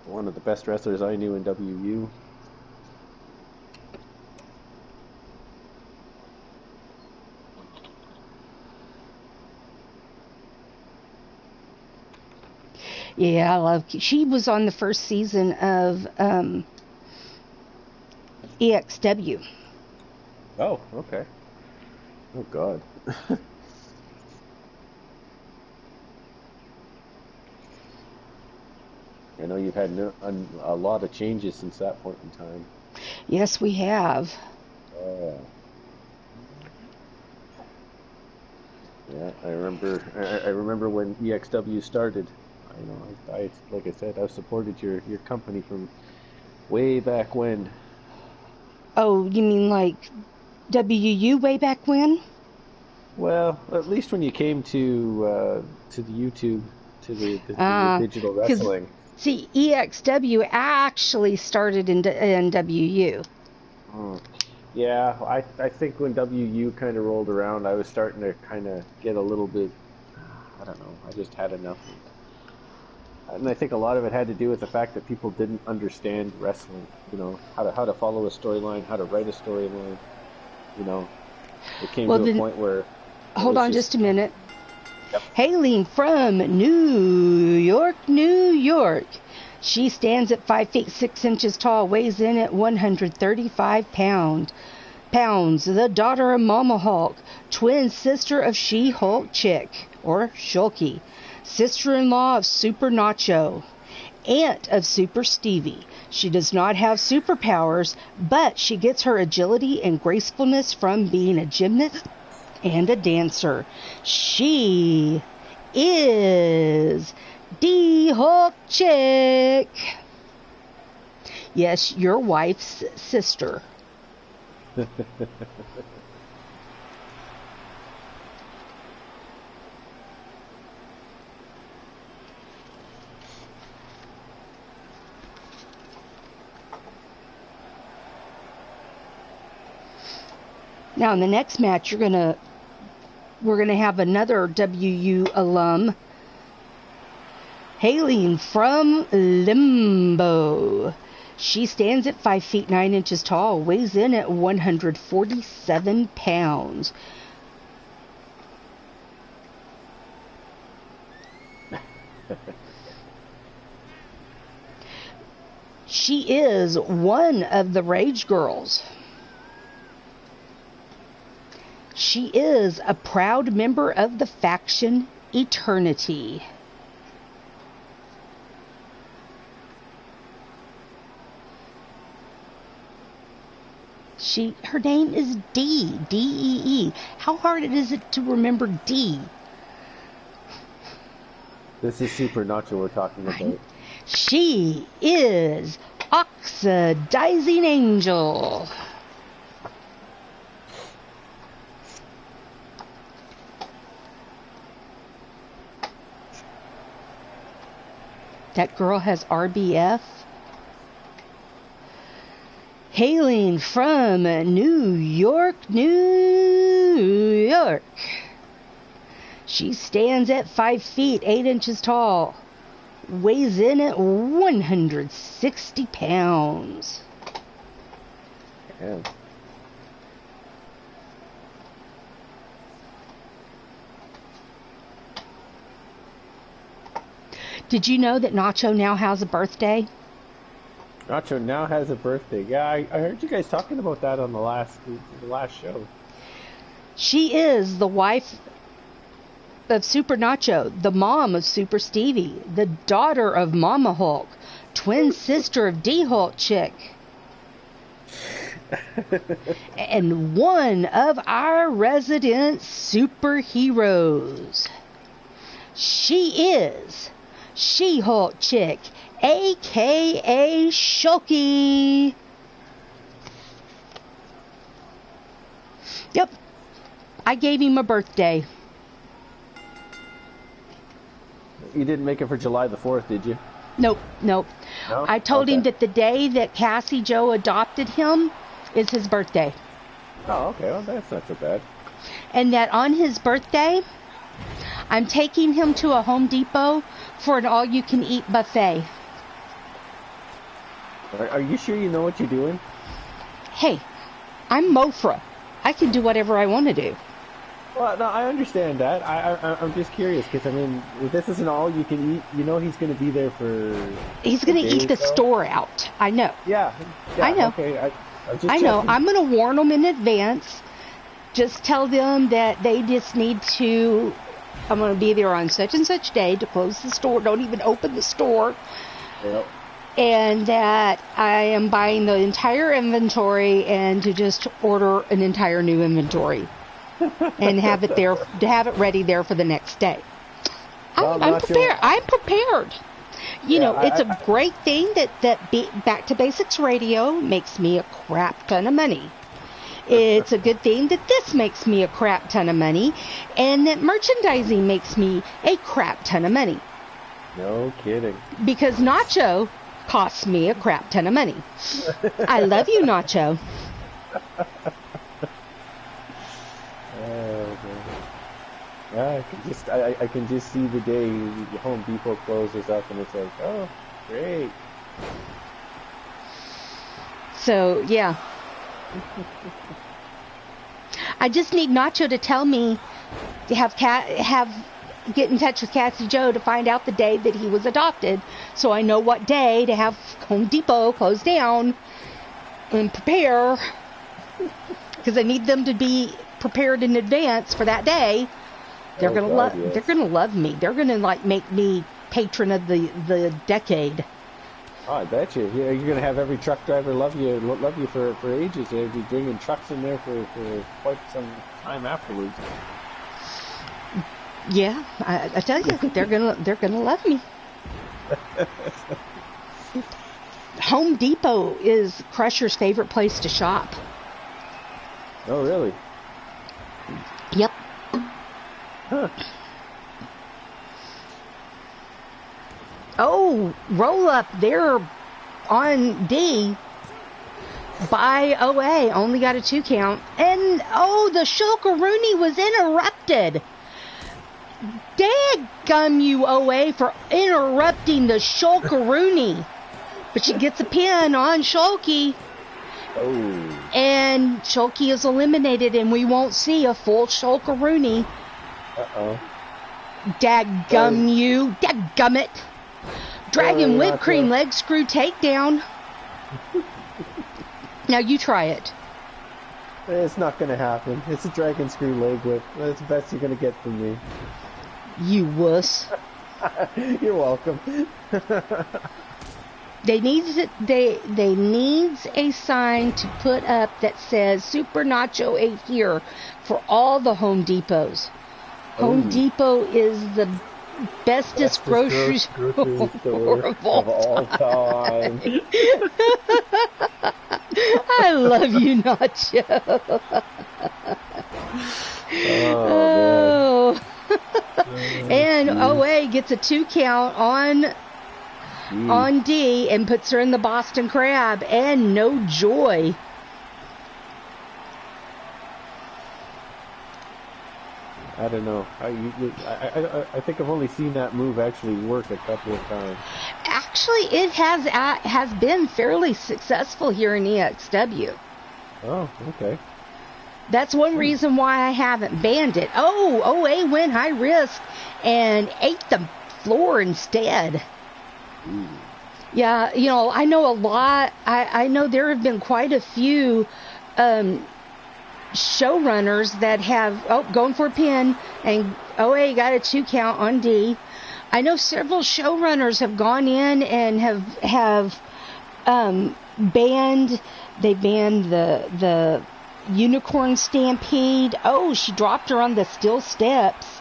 One of the best wrestlers I knew in WU. Yeah, she was on the first season of EXW. Oh, okay. Oh, God. I know you've had a lot of changes since that point in time. Yes, we have. Oh, yeah, I remember. I remember when EXW started. I like I said, I've supported your company from way back when. Oh, you mean like WU way back when? Well, at least when you came to the YouTube, to the Uh, digital Because, wrestling. see, EXW actually started in WU. Mm. Yeah, I think when WU kind of rolled around, I was starting to kind of get a little bit. I don't know. I just had enough and I think a lot of it had to do with the fact that people didn't understand wrestling. How to follow a storyline, how to write a storyline. You know, it came Well, to a then, point where it hold was on just. just a minute. Yep. Hailing from New York, New York. She stands at 5 feet 6 inches tall, weighs in at 135 pounds. The daughter of Mama Hulk, twin sister of She-Hulk Chick, or Shulky, sister-in-law of Super Nacho, aunt of Super Stevie. She does not have superpowers, but she gets her agility and gracefulness from being a gymnast and a dancer. She is D-Hulk Chick. Yes, your wife's sister. Now in the next match, we're gonna have another WU alum hailing from Limbo. She stands at 5 feet 9 inches tall, weighs in at 147 pounds. She is one of the Rage Girls. She is a proud member of the faction Eternity. Her name is D. D-E-E. How hard is it to remember D? This is Super Nacho we're talking about. She is Oxidizing Angel. That girl has RBF. Hailing from New York, New York. She stands at 5 feet 8 inches tall. Weighs in at 160 pounds. Yeah. Did you know that Nacho now has a birthday? Nacho now has a birthday. Yeah, I heard you guys talking about that on the last show. She is the wife of Super Nacho, the mom of Super Stevie, the daughter of Mama Hulk, twin sister of D-Hulk Chick, and one of our resident superheroes. She is She-Hulk Chick, a.k.a. Shulky. Yep, I gave him a birthday. You didn't make it for July the 4th, did you? Nope. No? I told him Okay. that the day that Cassie Joe adopted him is his birthday. Oh, okay. Well, that's not so bad. And that on his birthday, I'm taking him to a Home Depot for an all-you-can-eat buffet. Are you sure you know what you're doing? Hey, I'm Mofra. I can do whatever I want to do. Well, no, I understand that. I'm just curious because I mean, if this isn't all you can eat, he's going to be there for. He's going to eat the so. store out. I know. Yeah. I know. Okay. I'm just I know. checking. I'm going to warn them in advance. Just tell them that they just need to. I'm going to be there on such and such day to close the store. Don't even open the store. Yep. and that I am buying the entire inventory and to just order an entire new inventory and have it there, to have it ready there for the next day. Well, I'm Nacho, prepared. I'm prepared. You yeah, know, it's a great thing that Back to Basics Radio makes me a crap ton of money. It's a good thing that this makes me a crap ton of money, and that merchandising makes me a crap ton of money. no kidding. Because Nacho costs me a crap ton of money. I love you, Nacho. Oh, man. Yeah, I can just see the day Home Depot closes up and it's like, oh, great. So, yeah. I just need Nacho to tell me to get in touch with Cassie Joe to find out the day that he was adopted, so I know what day to have Home Depot close down and prepare, because I need them to be prepared in advance for that day. They're gonna love. Yes. They're gonna love me. They're gonna make me patron of the decade. Oh, I bet you. Yeah, you're gonna have every truck driver love you for ages. They'll be bringing trucks in there for quite some time afterwards. Yeah, I tell you, they're gonna love me. Home Depot is Crusher's favorite place to shop. Oh, really? Yep. Huh. Oh, roll up there on D by OA. Only got a 2 count. And, oh, the Shulkaroonie was interrupted. Daggum you, OA, for interrupting the Shulkaroonie. But she gets a pin on Shulky. Oh. And Shulky is eliminated, and we won't see a full Shulkaroonie. Uh-oh. Daggum you. Dadgummit. Dragon whipped cream leg screw takedown. Now you try it. It's not going to happen. It's a dragon screw leg whip. That's the best you're going to get from me. You wuss. You're welcome. They needs a sign to put up that says Super Nacho 8 here for all the Home Depots. Home Depot is the bestest grocery store of all time. I love you, Nacho. Oh, and OA gets a 2 count on D and puts her in the Boston Crab, and no joy. I don't know. I think I've only seen that move actually work a couple of times. Actually, it has been fairly successful here in EXW. Oh, okay. That's one reason why I haven't banned it. Oh, OA went high risk and ate the floor instead. Ooh. Yeah, you know, I know a lot. I know there have been quite a few showrunners that have going for a pin, and OA got a 2 count on D. I know several showrunners have gone in and have banned. They banned the Unicorn Stampede. Oh, she dropped her on the steel steps.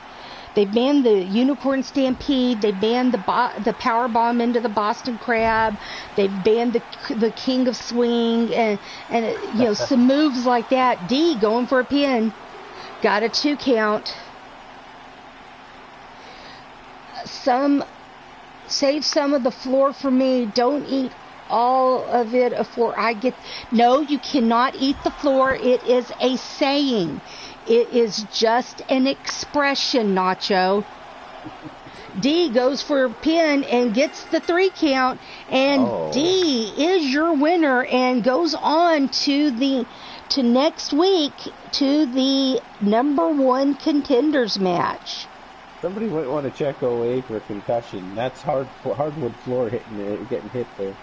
They banned the Unicorn Stampede. They banned the Power Bomb into the Boston Crab. They banned the King of Swing and you know, some moves like that. D going for a pin, got a 2 count. Save some of the floor for me. Don't eat all of it before I get. No, you cannot eat the floor. It is a saying. It is just an expression, Nacho. D goes for a pin and gets the 3 count, and D is your winner and goes on to next week to the #1 contenders match. Somebody might want to check OA for a concussion. That's hardwood floor getting hit there.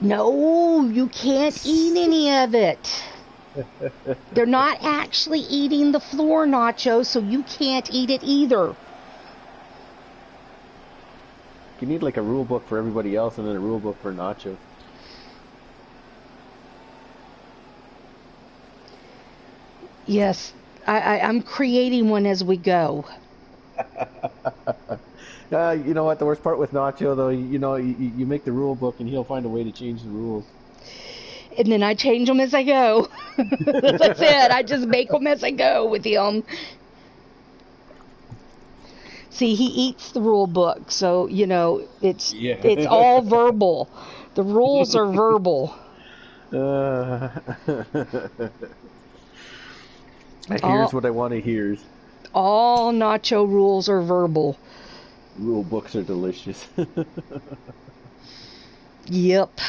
No, you can't eat any of it. They're not actually eating the floor, Nacho, so you can't eat it either. You need like a rule book for everybody else and then a rule book for Nacho. Yes, I'm creating one as we go. You know what? The worst part with Nacho, though, you make the rule book and he'll find a way to change the rules. And then I change them as I go. That's it. I just make them as I go with him. See, he eats the rule book, so, it's all verbal. The rules are verbal. Here's what I want to hear. All Nacho rules are verbal. Rule books are delicious. Yep.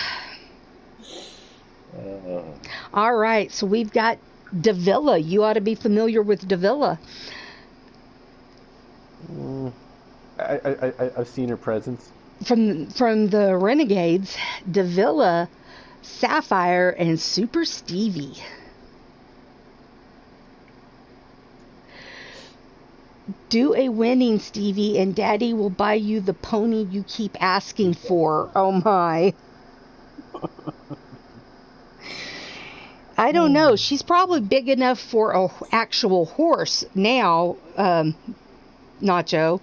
All right, so we've got Davila. You ought to be familiar with Davila. I've seen her presence. From the Renegades, Davila, Sapphire, and Super Stevie. Do a winning, Stevie, and Daddy will buy you the pony you keep asking for. Oh, my. I don't know. She's probably big enough for an actual horse now, Nacho.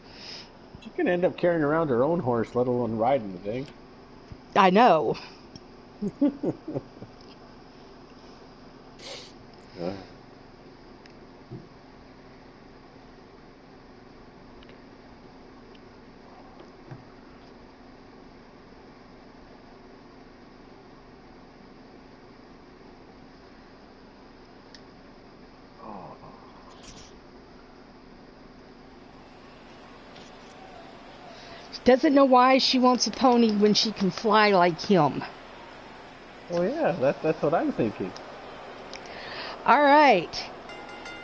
She can end up carrying around her own horse, let alone riding the thing. I know. Doesn't know why she wants a pony when she can fly like him. Oh yeah, that's what I'm thinking. All right.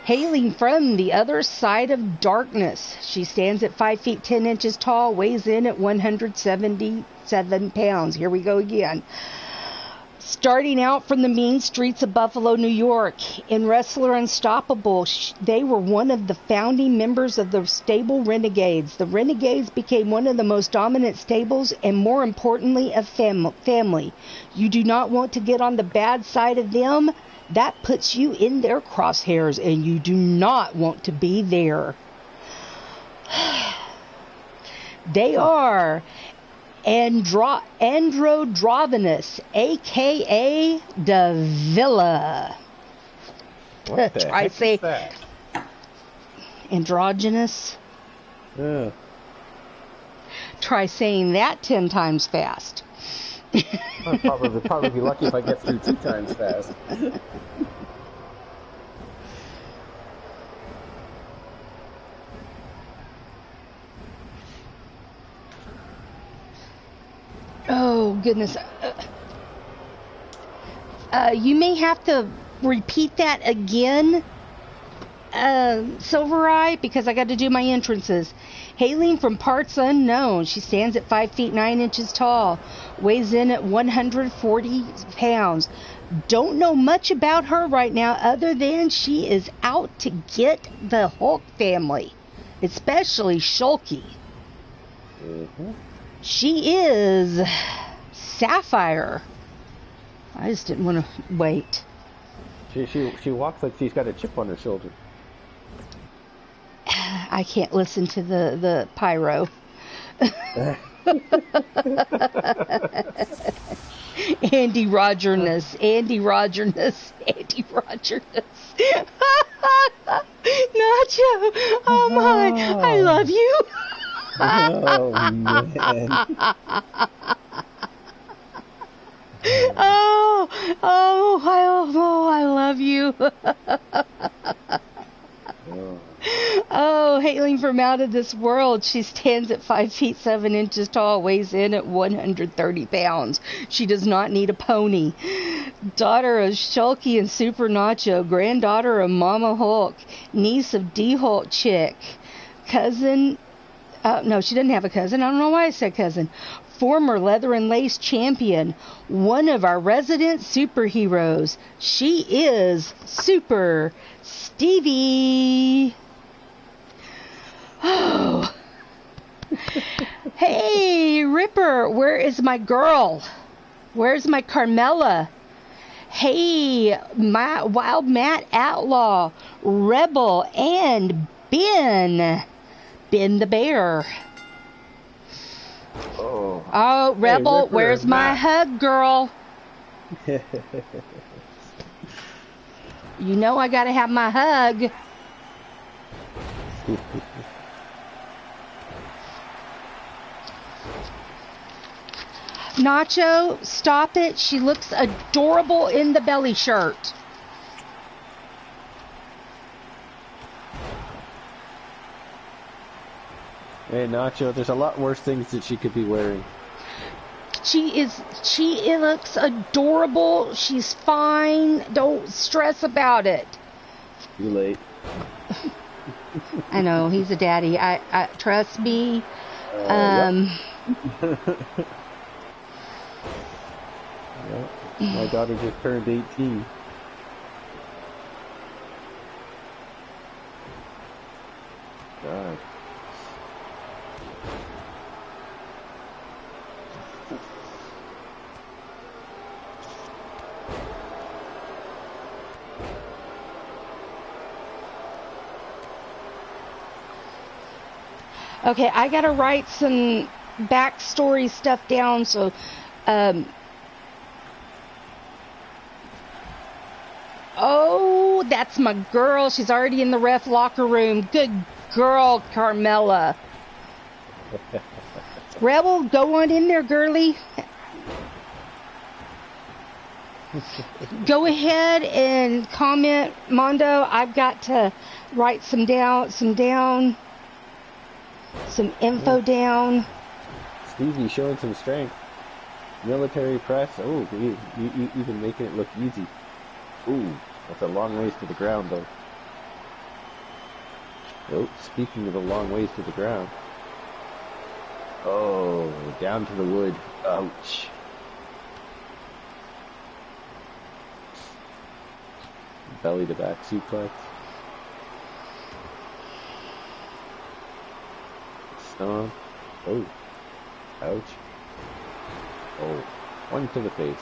Hailing from the other side of darkness. She stands at 5 feet 10 inches tall, weighs in at 177 pounds. Here we go again. Starting out from the mean streets of Buffalo, New York, in Wrestler Unstoppable, they were one of the founding members of the stable Renegades. The Renegades became one of the most dominant stables and, more importantly, a family. You do not want to get on the bad side of them. That puts you in their crosshairs, and you do not want to be there. They are Androdrovinus, a.k.a. Davila. What the Try heck say is that? Androgynous. Yeah. Try saying that 10 times fast. I'll probably be lucky if I get through 2 times fast. Oh, goodness. You may have to repeat that again, Silver Eye, because I got to do my entrances. Hailing from parts unknown, she stands at 5 feet 9 inches tall, weighs in at 140 pounds. Don't know much about her right now other than she is out to get the Hulk family, especially Shulky. Mm-hmm. She is Sapphire. I just didn't want to wait. She walks like she's got a chip on her shoulder. I can't listen to the pyro. Andy Rogerness. Nacho, oh my, I love you. Oh man. I love you. Oh, hailing from out of this world, she stands at 5 feet 7 inches tall, weighs in at 130 pounds. She does not need a pony. Daughter of Shulky and Super Nacho, granddaughter of Mama Hulk, niece of D Hulk Chick, cousin No, she doesn't have a cousin. I don't know why I said cousin. Former leather and lace champion. One of our resident superheroes. She is Super Stevie. Oh. Hey, Ripper, where is my girl? Where's my Carmella? Hey, my Wild Matt Outlaw, Rebel, and Ben. Ben the Bear. Oh, Rebel, hey, Ripper, where's my hug, girl? You know I gotta have my hug. Nacho, stop it. She looks adorable in the belly shirt. Hey, Nacho, there's a lot worse things that she could be wearing. She looks adorable. She's fine. Don't stress about it. Too late. I know, he's a daddy. I trust me. Yep. My daughter just turned 18. God. Okay, I gotta write some backstory stuff down, so, oh, that's my girl. She's already in the ref locker room. Good girl, Carmella. Rebel, go on in there, girly. Go ahead and comment, Mondo. I've got to write some info down. Stevie showing some strength. Military press. Oh, you even making it look easy. Ooh, that's a long ways to the ground, though. Oh, speaking of the long ways to the ground. Oh, down to the wood. Ouch. Belly to back suplex. Stomp. Oh. Ouch. Oh. One to the face.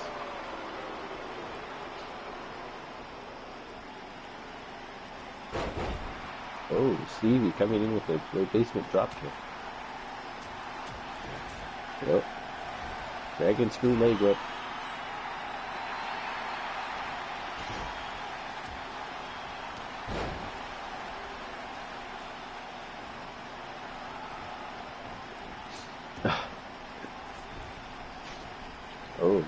Oh, Stevie coming in with a low basement drop kick. Yep. Dragon screw leg whip. Oh.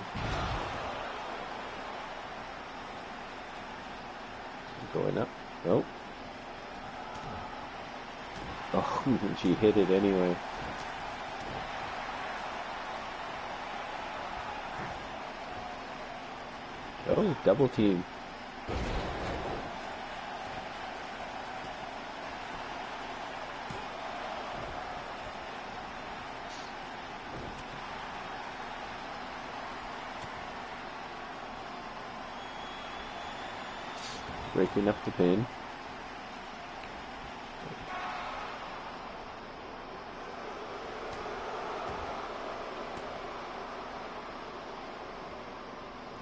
Going up. Nope. Oh, she hit it anyway. Oh, double team. Breaking up the pin.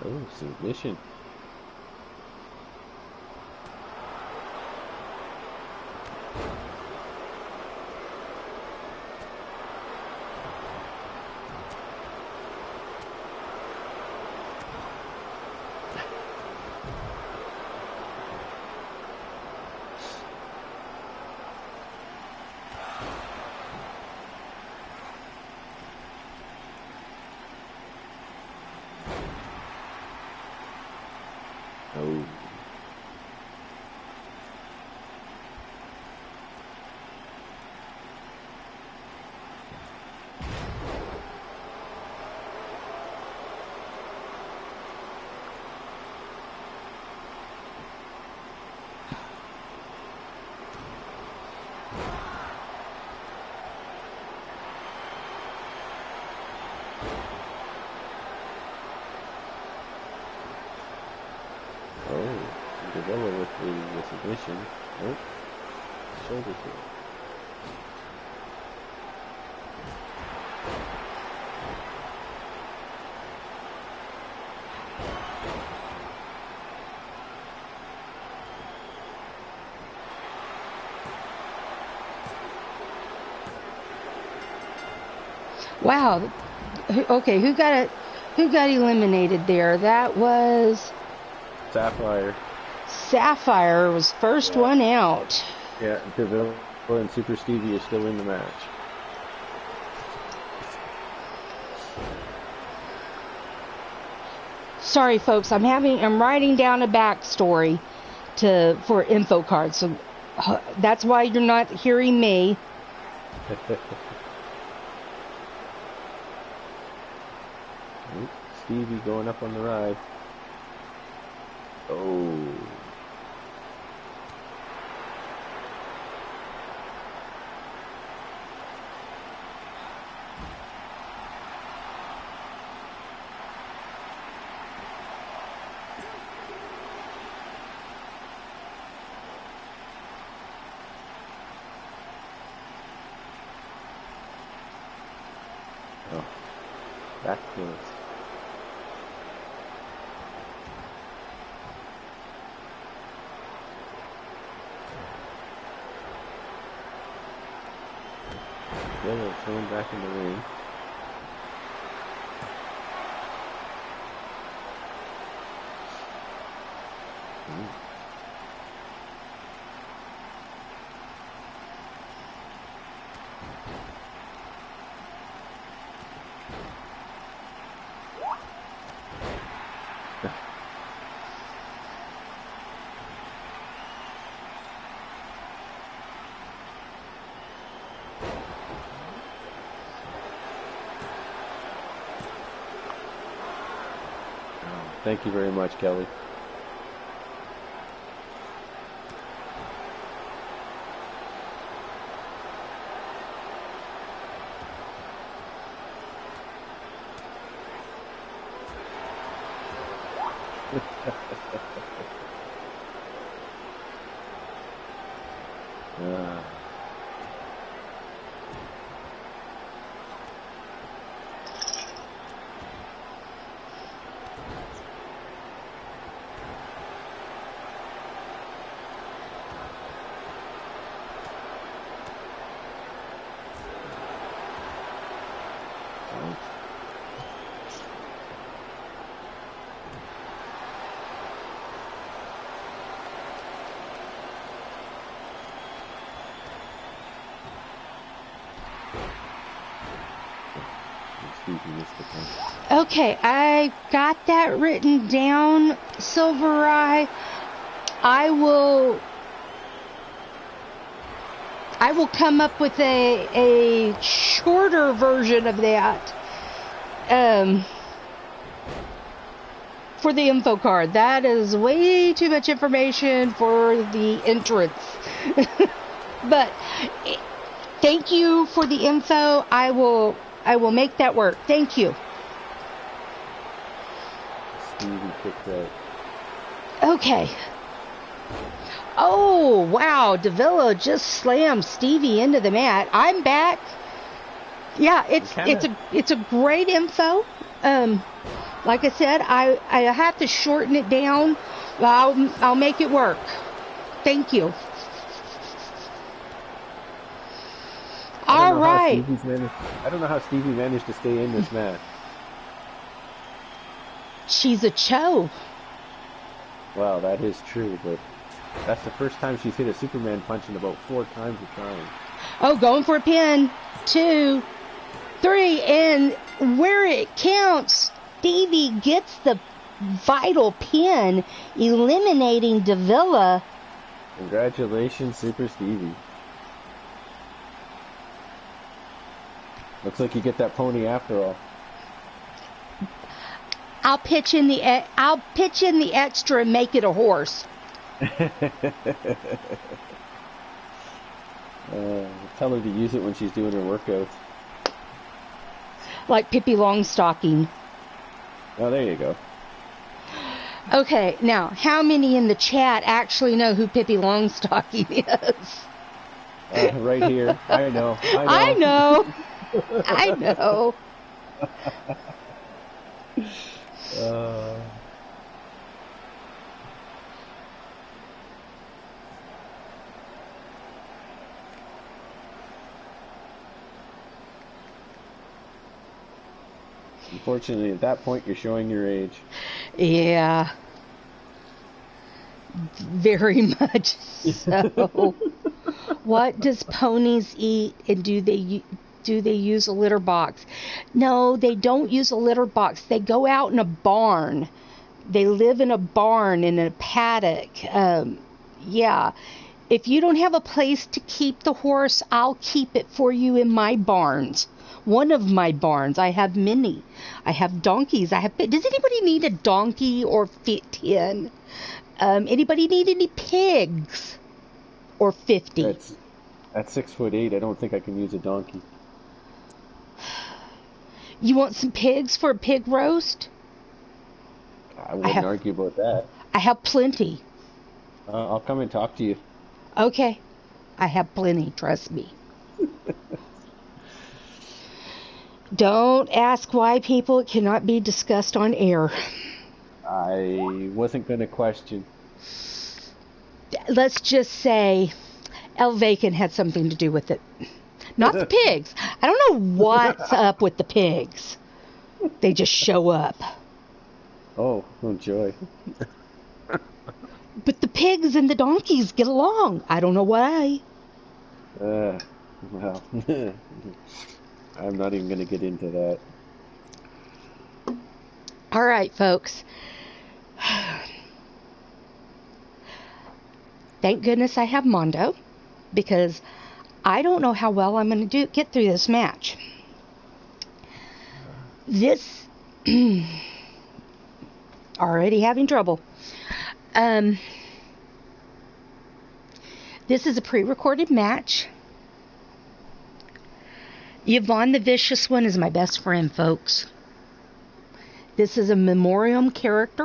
Oh, submission. Oh, Gorilla with the submission. Nope. Shoulder kick. Wow. Okay, who got eliminated there? That was Sapphire. Sapphire was first Yeah. one out. Yeah, Deville and Super Stevie are still in the match. Sorry, folks. I'm writing down a backstory for info cards, so that's why you're not hearing me. Stevie going up on the ride. Oh. Oh. Back close. Yellow thrown back in the ring. Thank you very much, Kelly. Okay, I got that written down, Silver Eye. I will come up with a shorter version of that for the info card. That is way too much information for the entrance. But thank you for the info. I will make that work. Thank you. Stevie kicked out. Okay. Oh, wow. Davila just slammed Stevie into the mat. I'm back. Yeah, it's a great info. Like I said, I have to shorten it down. I'll make it work. Thank you. All right. I don't know how Stevie managed to stay in this match. She's a Cho. Wow, that is true, but that's the first time she's hit a Superman punch in about 4 times of trying. Oh, going for a pin. 2, 3, and where it counts, Stevie gets the vital pin, eliminating Davila. Congratulations, Super Stevie. Looks like you get that pony after all. I'll pitch in the extra and make it a horse. Tell her to use it when she's doing her workouts. Like Pippi Longstocking. Oh, there you go. Okay, now, how many in the chat actually know who Pippi Longstocking is? Right here. I know. I know. I know. Uh, Unfortunately, at that point, you're showing your age. Yeah. Very much so. What does ponies eat, and do they use a litter box? No, they don't use a litter box. They go out in a barn. They live in a barn, in a paddock. Yeah. If you don't have a place to keep the horse, I'll keep it for you in my barns. One of my barns. I have many. I have donkeys. Does anybody need a donkey or fit 10? Anybody need any pigs? Or 50? At 6'8", I don't think I can use a donkey. You want some pigs for a pig roast? I wouldn't argue about that. I have plenty. I'll come and talk to you. Okay. I have plenty, trust me. Don't ask why people cannot be discussed on air. I wasn't going to question. Let's just say El Bacon had something to do with it. Not the pigs. I don't know what's up with the pigs. They just show up. Oh joy. But the pigs and the donkeys get along. I don't know why. Well, I'm not even going to get into that. All right, folks. Thank goodness I have Mondo, because I don't know how well I'm going to get through this match. This already having trouble. This is a pre-recorded match. Yvonne the Vicious One is my best friend, folks. This is a memoriam character.